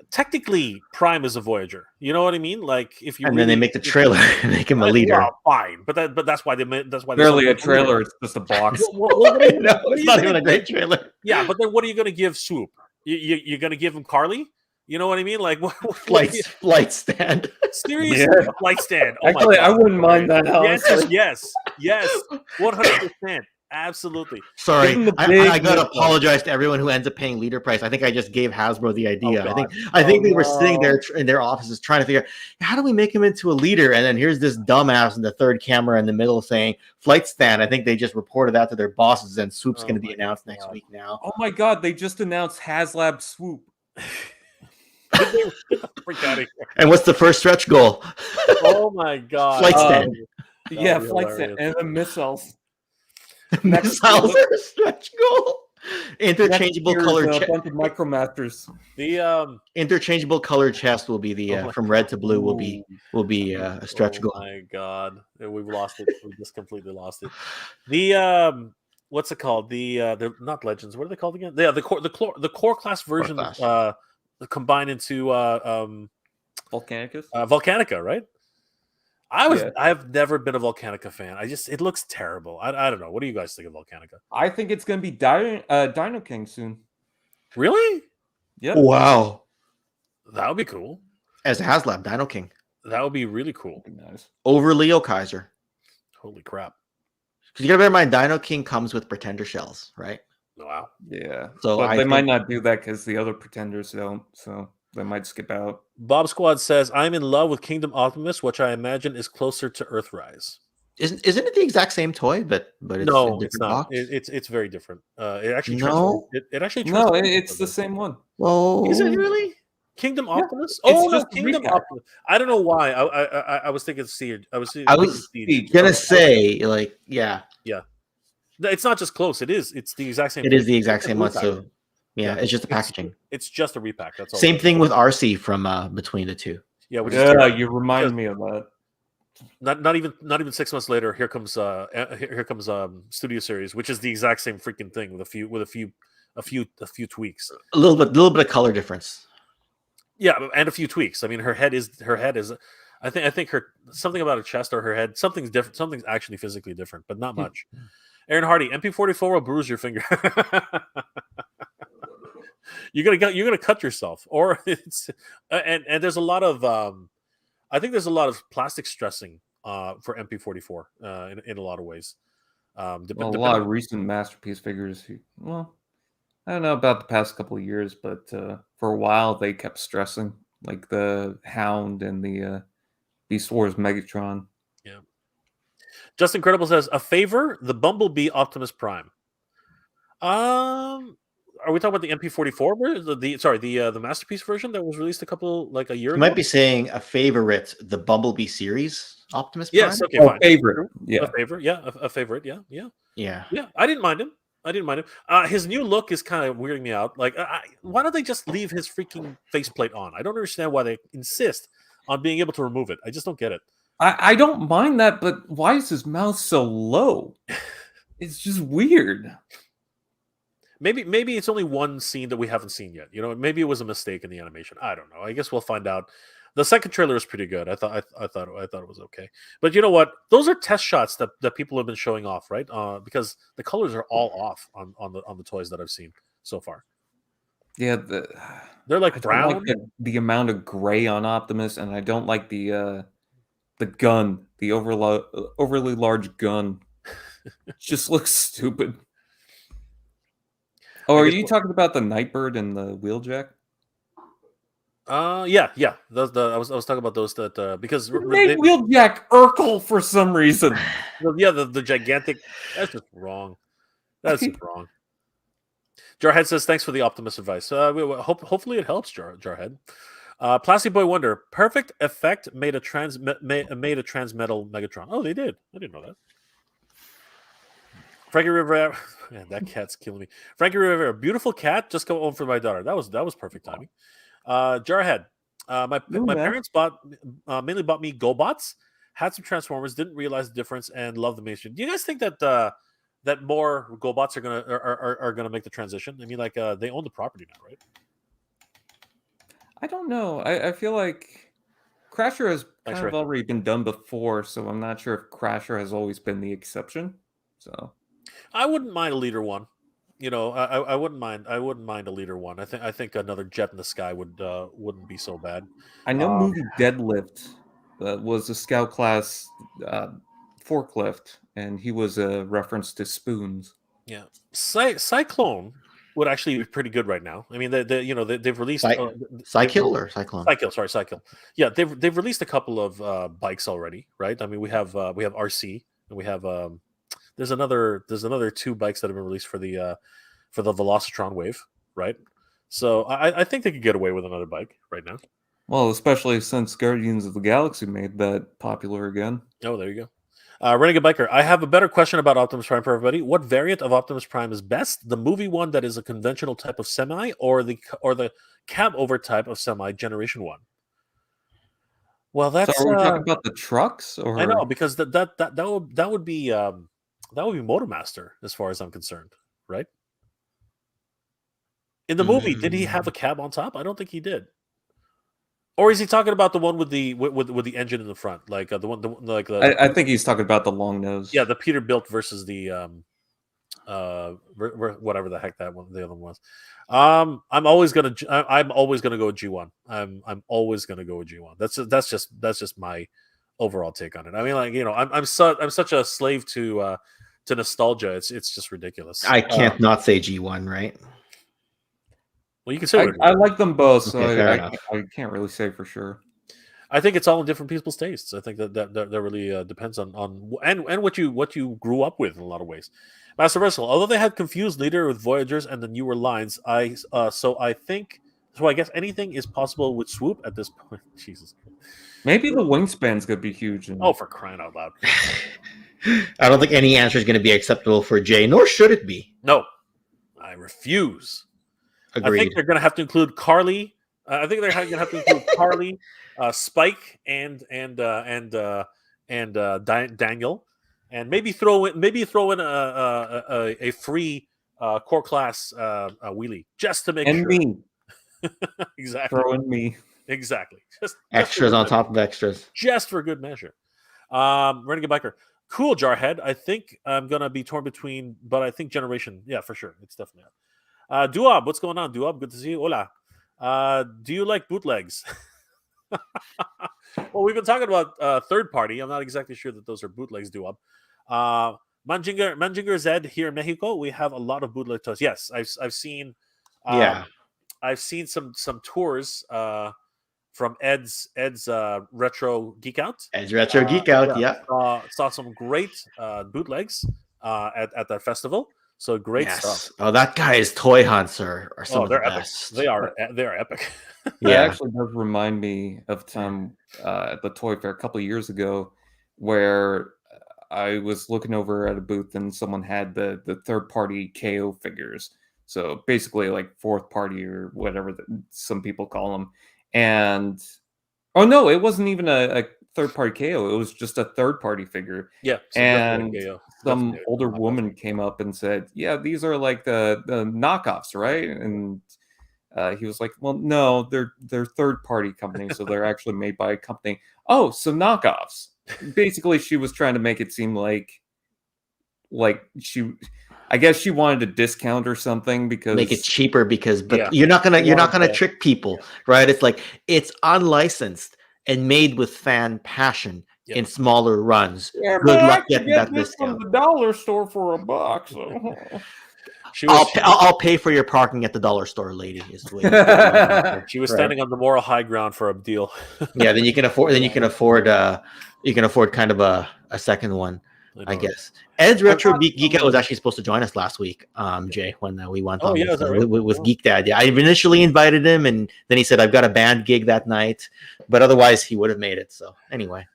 Technically, Prime is a Voyager. You know what I mean? Like if you then they make the trailer and make him a leader. Well, fine, but that's why barely a trailer. It's just a box. It's not even a great trailer. Yeah, but then what are you going to give Swoop? You're going to give him Carly? You know what I mean? Like flight stand. Seriously, flight stand. Oh actually, I wouldn't mind that. Yes, 100%. Absolutely. Sorry, I gotta apologize to everyone who ends up paying leader price. I think I just gave Hasbro the idea. I think they were sitting there in their offices trying to figure out how do we make him into a leader. And then here's this dumbass in the third camera in the middle saying flight stand. I think they just reported that to their bosses, and Swoop's going to be announced next week now. Oh my God! They just announced HasLab Swoop. Get the freak out of here. And what's the first stretch goal? Oh my God! Flight stand. Flight stand and the missiles. Missiles are a stretch goal. Interchangeable color chest. A bunch of MicroMasters. The interchangeable color chest will be the from red to blue will be a stretch goal. Oh my God, we've lost it. We just completely lost it. The what's it called? They're not legends. What are they called again? Yeah, the core class version combined into Volcanicus. Volcanica, right? I've never been a Volcanica fan. It looks terrible. I don't know. What do you guys think of Volcanica? I think it's going to be Dino King soon. Really? Yeah. Wow. That would be cool. As a HasLab, Dino King. That would be really cool. Nice. Over Leo Kaiser. Holy crap. Because you gotta bear in mind, Dino King comes with pretender shells, right? Wow. Yeah. So but they might not do that because the other pretenders don't. So they might skip out. Bob Squad says, I'm in love with Kingdom Optimus, which I imagine is closer to Earthrise. Isn't it the exact same toy, but it's no, it's not. It's very different. It actually it's the same one. Well, is it really Kingdom Optimus? Oh no, Kingdom Optimus. I don't know why. I was thinking Siege. I was gonna say yeah. It's not just close. It's the exact same. It is the exact same one. So yeah, it's just the packaging. It's just a repack. That's all. Same thing with RC from between the two. Yeah, you remind me of that. Not even 6 months later. Here comes Studio Series, which is the exact same freaking thing with a few tweaks. A little bit of color difference. Yeah, and a few tweaks. I mean, her head is. I think her something about her chest or her head. Something's different. Something's actually physically different, but not much. Aaron Hardy, MP44 will bruise your finger. You're gonna cut yourself, or it's and there's a lot of I think there's a lot of plastic stressing for MP44 in a lot of ways. A lot of recent Masterpiece figures. Well, I don't know about the past couple of years, but for a while they kept stressing, like the Hound and the Beast Wars Megatron. Yeah. Just Incredible says a favor: the Bumblebee Optimus Prime. Are we talking about the MP44? Sorry, the masterpiece version that was released a year You might ago? be saying a favorite, the Bumblebee series, Optimus Prime. Yes. Okay. Oh, Fine. favorite. A Yeah. favorite. Yeah. A favorite. Yeah. Yeah. Yeah. Yeah. I didn't mind him. His new look is kind of weirding me out. Like, why don't they just leave his freaking faceplate on? I don't understand why they insist on being able to remove it. I just don't get it. I don't mind that, but why is his mouth so low? It's just weird. Maybe it's only one scene that we haven't seen yet. Maybe it was a mistake in the animation. I don't know. I guess we'll find out. The second trailer is pretty good. I thought it was okay. But you know what? Those are test shots that people have been showing off, right? Because the colors are all off on the toys that I've seen so far. Yeah, They're like I don't brown. like the amount of gray on Optimus, and I don't like the gun, the overly large gun. It just looks stupid. Oh, I are guess you talking about the Nightbird and the Wheeljack? Yeah. I was talking about those because They made Wheeljack Urkel for some reason. the gigantic. That's just wrong. That's just wrong. Jarhead says thanks for the Optimus advice. Hopefully it helps, Jarhead. Plastic Boy Wonder, perfect effect made a transmetal Megatron. Oh, they did. I didn't know that. Frankie Rivera, man, that cat's killing me. Frankie Rivera, beautiful cat. Just go home for my daughter. That was perfect timing. Jarhead, my parents mainly bought me GoBots, had some Transformers, didn't realize the difference, and love the mainstream. Do you guys think that more GoBots are gonna make the transition? I mean, they own the property now, right? I don't know. I feel like Crasher has kind of already been done before, so I'm not sure if Crasher has always been the exception. So I wouldn't mind a leader one. I wouldn't mind. I wouldn't mind a leader one. I think another Jet in the Sky wouldn't be so bad. I know movie Deadlift was a Scout class forklift, and he was a reference to spoons. Yeah, Cyclone would actually be pretty good right now. I mean, they've released Cycle or Cyclone? Cycle, sorry, Cycle. Yeah, they've released a couple of bikes already, right? I mean, we have RC and we have there's another two bikes that have been released for the Velocitron Wave, right? So I think they could get away with another bike right now. Well, especially since Guardians of the Galaxy made that popular again. Oh, there you go. Renegade Biker, I have a better question about Optimus Prime for everybody. What variant of Optimus Prime is best? The movie one that is a conventional type of semi, or the cab over type of semi generation one? Well, that's. So are we talking about the trucks, or I know, because that would be Motormaster as far as I'm concerned, right? In the movie, did he have a cab on top? I don't think he did. Or is he talking about the one with the engine in the front, like the one I think he's talking about the long nose. Yeah, the Peterbilt versus the whatever the heck the other one was. I'm always gonna go with G1. I'm always gonna go with G1. That's just my overall take on it. I mean, I'm such a slave to nostalgia. It's just ridiculous. I can't not say G1, right? Well, you can say I like them both, so Okay, I can't really say for sure. I think it's all in different people's tastes. I think that really depends on and what you grew up with in a lot of ways. Master Wrestle, although they had confused leader with Voyagers and the newer lines, I guess anything is possible with Swoop at this point. Jesus. Maybe the wingspan's gonna be huge. Oh, for crying out loud! I don't think any answer is going to be acceptable for Jay, nor should it be. No, I refuse. Agreed. I think they're going to have to include Carly. I think they're going to have to include Carly, Spike, and Daniel, and maybe throw in a free core class wheelie just to make and sure. Me. Exactly. Throw in me. Exactly. Just extras on top of extras. Just for good measure. Renegade Biker. Cool, Jarhead. I think I'm going to be torn between, but I think Generation. Yeah, for sure. It's definitely out. Duab, what's going on? Duab, good to see you. Hola. Do you like bootlegs? Well, we've been talking about third party. I'm not exactly sure that those are bootlegs, Duab. Manjinger Zed here in Mexico, we have a lot of bootleg toys. Yes, I've seen. Yeah. I've seen some tours from Ed's Retro Geek Out. Ed's Retro Geek Out, yeah. Saw some great bootlegs at that festival. So great stuff. Oh, that guy's toy hunts are some of the they're epic. best. They are epic. That actually does remind me of time at the toy fair a couple of years ago, where I was looking over at a booth and someone had the third party KO figures. So basically like fourth party or whatever some people call them. And oh no, it wasn't even a third party KO. It was just a third party figure. Yeah. And some older woman came up and said, "Yeah, these are like the knockoffs, right?" And he was like, "Well, no, they're third party companies, so they're actually made by a company." Oh, so knockoffs. Basically, she was trying to make it seem like I guess she wanted a discount or something because make it cheaper you're not gonna trick people, right? It's like it's unlicensed and made with fan passion in smaller runs. Yeah, good luck getting that discount from the dollar store for $1. So. I'll pay for your parking at the dollar store, lady. Is the way she was standing on the moral high ground for a deal. Yeah, then you can afford. Then you can afford kind of a second one, I guess. Ed's Retro Geek Out was actually supposed to join us last week, Jay, when we went on with Geek Dad. Yeah, I initially invited him, and then he said I've got a band gig that night, but otherwise he would have made it. So anyway.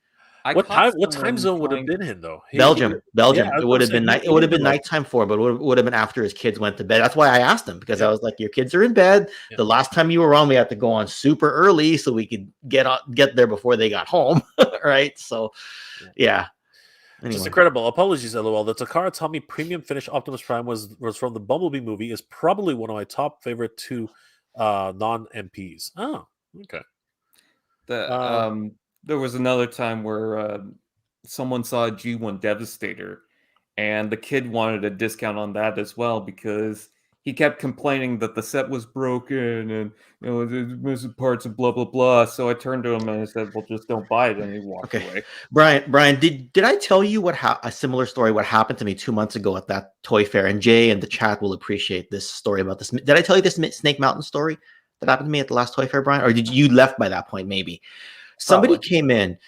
What time zone would have been in though? Belgium. It would have been night. It would have been nighttime for him, but it would have been after his kids went to bed. That's why I asked him, because I was like, "Your kids are in bed. Yeah. The last time you were on, we had to go on super early so we could get there before they got home." Right? So, yeah. Anyway. Just incredible. Apologies, LOL. The Takara Tommy Premium Finish Optimus Prime was from the Bumblebee movie. Is probably one of my top favorite two non-MPs. Oh, okay. There was another time where someone saw a G1 Devastator, and the kid wanted a discount on that as well because he kept complaining that the set was broken and there's missing parts and blah blah blah. So I turned to him and I said, "Well, just don't buy it," and he walked away. Brian, did I tell you a similar story? What happened to me 2 months ago at that toy fair? And Jay and the chat will appreciate this story about this. Did I tell you this Snake Mountain story that happened to me at the last toy fair, Brian? Or did you left by that point? Maybe. Somebody came in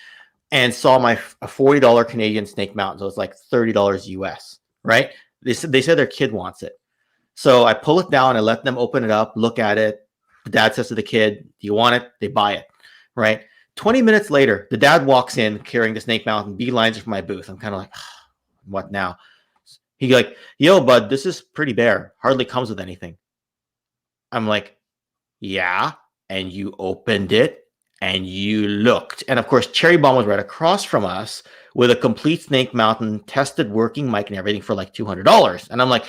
and saw my a $40 Canadian Snake Mountain, so it's like $30 US, right? They said their kid wants it. So I pull it down and let them open it up, look at it. The dad says to the kid, "Do you want it?" They buy it, right? 20 minutes later, the dad walks in carrying the Snake Mountain, beelines for my booth. I'm kind of like, what now? He's like, "Yo, bud, this is pretty bare. Hardly comes with anything." I'm like, "Yeah, and you opened it and you looked." And of course, Cherry Bomb was right across from us with a complete Snake Mountain tested working mic and everything for like $200. And I'm like,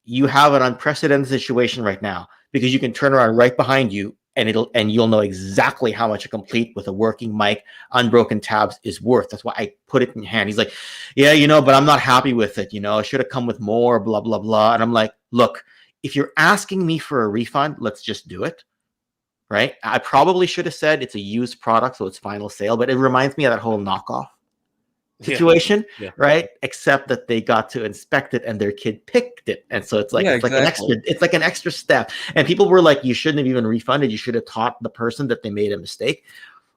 you have an unprecedented situation right now because you can turn around right behind you and you'll know exactly how much a complete with a working mic, unbroken tabs is worth. That's why I put it in your hand. He's like, "Yeah, but I'm not happy with it. It should have come with more, blah, blah, blah." And I'm like, "Look, if you're asking me for a refund, let's just do it." Right? I probably should have said it's a used product, so it's final sale, but it reminds me of that whole knockoff situation, right? Except that they got to inspect it and their kid picked it. And so it's like an extra step. And people were like, "You shouldn't have even refunded. You should have taught the person that they made a mistake."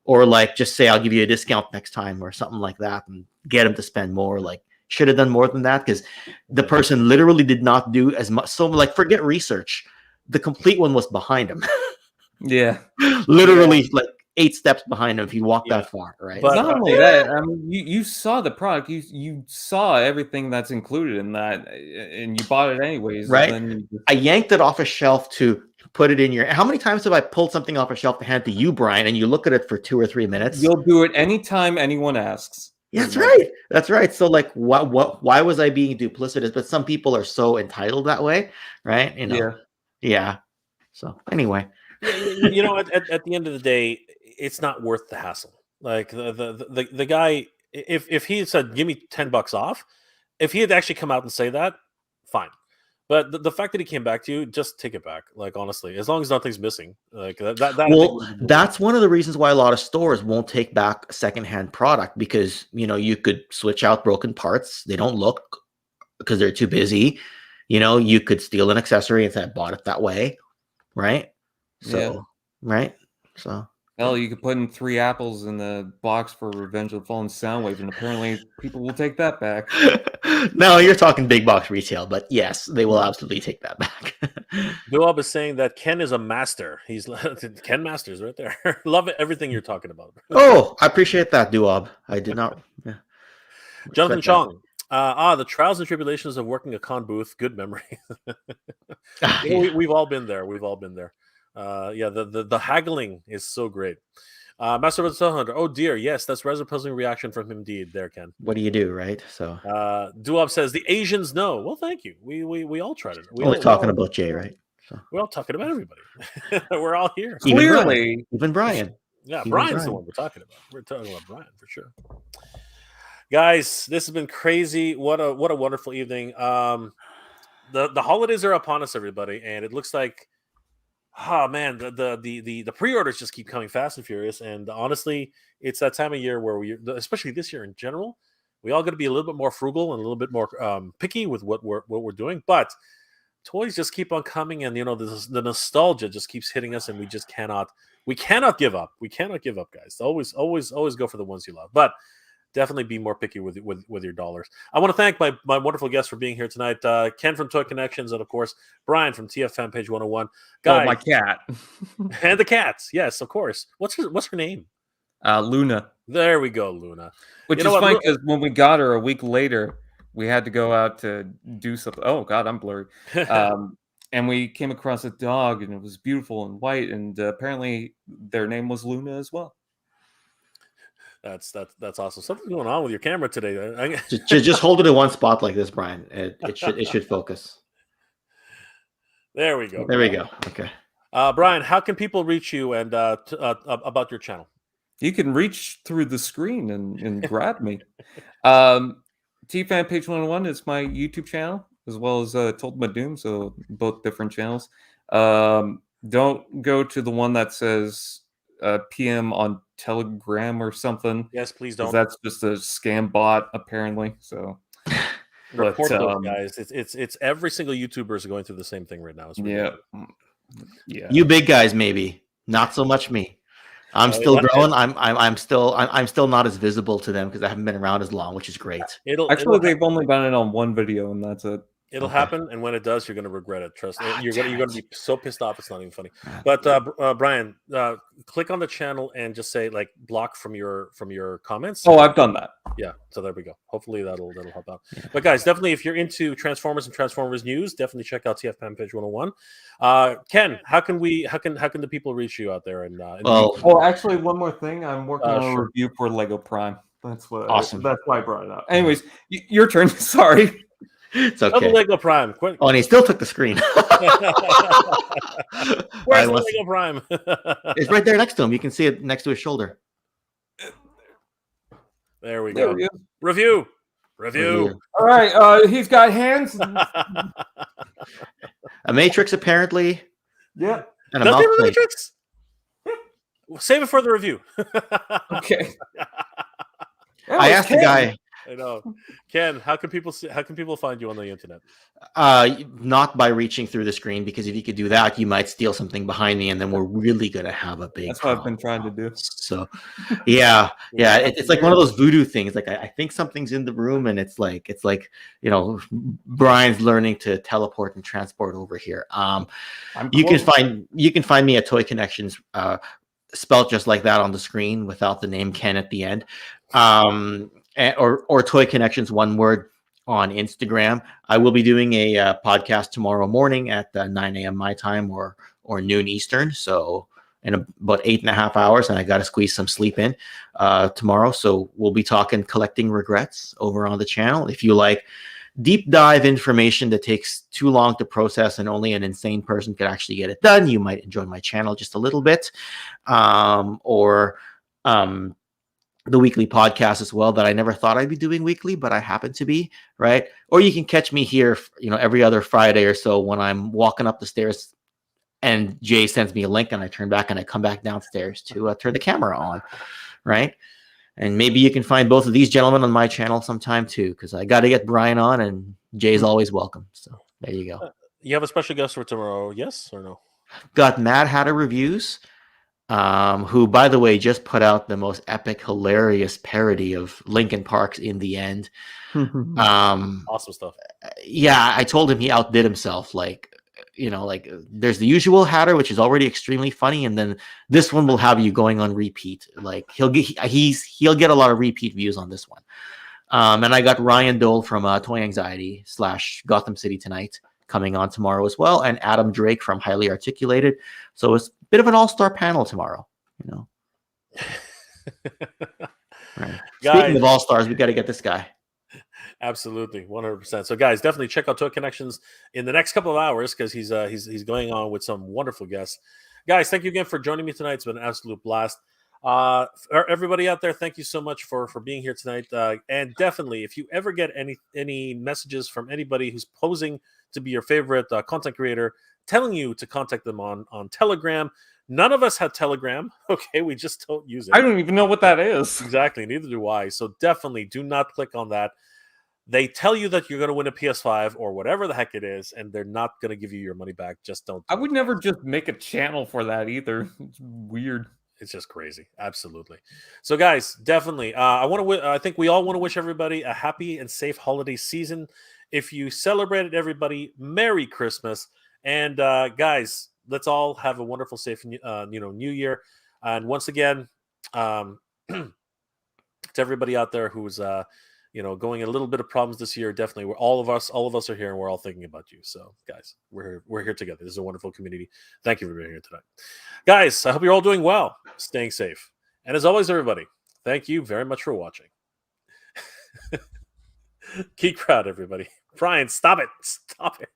Or like just say, "I'll give you a discount next time," or something like that, and get them to spend more. Like, should have done more than that, because the person literally did not do as much. So like, forget research. The complete one was behind him. Yeah, literally like 8 steps behind him if he walked that far, right? But not only that, I mean, you saw the product, you saw everything that's included in that, and you bought it anyways, right? Then I yanked it off a shelf to put it in your. How many times have I pulled something off a shelf to hand to you, Brian, and you look at it for 2 or 3 minutes? You'll do it anytime anyone asks. Yeah, that's right. That's right. So like, why was I being duplicitous? But some people are so entitled that way, right? Yeah. So anyway. At the end of the day, it's not worth the hassle. Like the guy, if he had said, "Give me $10 off," if he had actually come out and say that, fine. But the fact that he came back to you, just take it back. Like, honestly, as long as nothing's missing, like that. Well, that's one of the reasons why a lot of stores won't take back a secondhand product, because you could switch out broken parts. They don't look because they're too busy. You could steal an accessory and say, "I bought it that way," right? So, right. So Hell, you could put in 3 apples in the box for Revenge of the Fallen Soundwave, and apparently people will take that back. No, you're talking big box retail, but yes, they will absolutely take that back. Duob is saying that Ken is a master. He's Ken Masters right there. Love it, everything you're talking about. Oh, I appreciate that, Duob. I did not. Yeah, Jonathan respect that. Chong. The trials and tribulations of working a con booth. Good memory. Ah, You know, yeah. we've all been there. We've all been there. Yeah, the haggling is so great. Master of the Hunter. Oh dear, yes, that's rather puzzling reaction from him indeed. There, Ken. What do you do, right? So Duob says the Asians know. Well, thank you. We all tried it. only talking about Jay, right? So We're all talking about everybody. We're all here. even Brian. Clearly, Even Brian. Yeah, Even Brian's the Brian. one we're talking about. We're talking about Brian for sure. Guys, this has been crazy. What a wonderful evening. The holidays are upon us, everybody, and it looks like, oh man, the pre-orders just keep coming fast and furious. And honestly, it's that time of year where especially this year in general, we all got to be a little bit more frugal and a little bit more picky with what we're doing. But toys just keep on coming, and the nostalgia just keeps hitting us, and we cannot give up. We cannot give up, guys. Always go for the ones you love. But definitely be more picky with your dollars. I want to thank my wonderful guests for being here tonight. Ken from Toy Connections, and of course Brian from TF Fan Page 101. Guys, oh, my cat. and the cats. Yes, of course. What's her name? Luna. There we go, Luna. Which is funny because when we got her a week later, we had to go out to do something. Oh God, I'm blurry. And we came across a dog, and it was beautiful and white, and apparently their name was Luna as well. That's awesome. Something's going on with your camera today. Just hold it in one spot like this, Brian. It should focus. There we go. There we go. Okay. Brian, how can people reach you and about your channel? You can reach through the screen and grab me. T-Fan Page 101 is my YouTube channel, as well as Told My Doom, so both different channels. Don't go to the one that says PM on Telegram or something. Yes, please don't. That's just a scam bot, apparently. So report those guys. It's every single YouTuber is going through the same thing right now. Yeah. You big guys, maybe not so much me. I'm still growing. I'm still not as visible to them because I haven't been around as long, which is great. They've only done it on one video, and that's it. It'll happen, and when it does, you're going to regret it. Trust me. You're going to be so pissed off. It's not even funny. But Brian, click on the channel and just say block from your comments. Oh, I've done that. Yeah. So there we go. Hopefully that'll help out. Yeah. But guys, definitely, if you're into Transformers and Transformers news, definitely check out TF Fan Page 101. Ken, how can the people reach you out there? Actually, one more thing. I'm working on a review for Lego Prime. That's what. Awesome. That's why I brought it up. Anyways, your turn. Sorry. It's okay. The Lego Prime. Quick. Oh, and he still took the screen. Where's the Lego Prime? It's right there next to him. You can see it next to his shoulder. There we go. Review. All right. He's got hands. A matrix, apparently. Yeah. And a Does mouth he have a plate. matrix? Save it for the review. Okay. I asked the guy. I know. Ken, how can people find you on the internet? Not by reaching through the screen, because if you could do that, you might steal something behind me, and then we're really gonna have a big. That's what I've been trying to do. So, yeah. It's like one of those voodoo things. Like I think something's in the room, and it's like Brian's learning to teleport and transport over here. You can find me at Toy Connections, spelled just like that on the screen without the name Ken at the end. Or Toy Connections, one word, on Instagram. I will be doing a podcast tomorrow morning at 9 a.m. my time or noon Eastern. So in about 8.5 hours, and I got to squeeze some sleep in tomorrow. So we'll be talking collecting regrets over on the channel. If you like deep dive information that takes too long to process and only an insane person could actually get it done, you might enjoy my channel just a little bit. The weekly podcast as well, that I never thought I'd be doing weekly, but I happen to be, right? Or you can catch me here, every other Friday or so when I'm walking up the stairs and Jay sends me a link and I turn back and I come back downstairs to turn the camera on, right? And maybe you can find both of these gentlemen on my channel sometime too, because I got to get Brian on, and Jay's always welcome. So there you go. You have a special guest for tomorrow, yes or no? Got Mad Hatter Reviews. who, by the way, just put out the most epic, hilarious parody of Linkin Park's "In the End." Awesome stuff. Yeah, I told him he outdid himself. Like, there's the usual Hatter, which is already extremely funny, and then this one will have you going on repeat. Like, he'll get a lot of repeat views on this one. And I got Ryan Dole from Toy Anxiety / Gotham City Tonight coming on tomorrow as well, and Adam Drake from Highly Articulated. So it's a bit of an all-star panel tomorrow. Right. Guys, speaking of all-stars, we got to get this guy. Absolutely, 100%. So, guys, definitely check out Toy Connections in the next couple of hours because he's going on with some wonderful guests. Guys, thank you again for joining me tonight. It's been an absolute blast. Everybody out there, thank you so much for being here tonight. And definitely, if you ever get any messages from anybody who's posing to be your favorite content creator, telling you to contact them on Telegram. None of us have Telegram. Okay, we just don't use it. I don't even know what that is. Exactly, neither do I. So definitely do not click on that. They tell you that you're going to win a PS5 or whatever the heck it is, and they're not going to give you your money back. Just don't. I would never just make a channel for that either. It's weird. It's just crazy. Absolutely. So, guys, definitely. I think we all want to wish everybody a happy and safe holiday season. If you celebrated, everybody, Merry Christmas. And guys, let's all have a wonderful, safe, New Year. And once again, to everybody out there who's going a little bit of problems this year, definitely, all of us are here, and we're all thinking about you. So, guys, we're here together. This is a wonderful community. Thank you for being here tonight, guys. I hope you're all doing well, staying safe, and as always, everybody, thank you very much for watching. Keep proud, everybody. Brian, stop it! Stop it!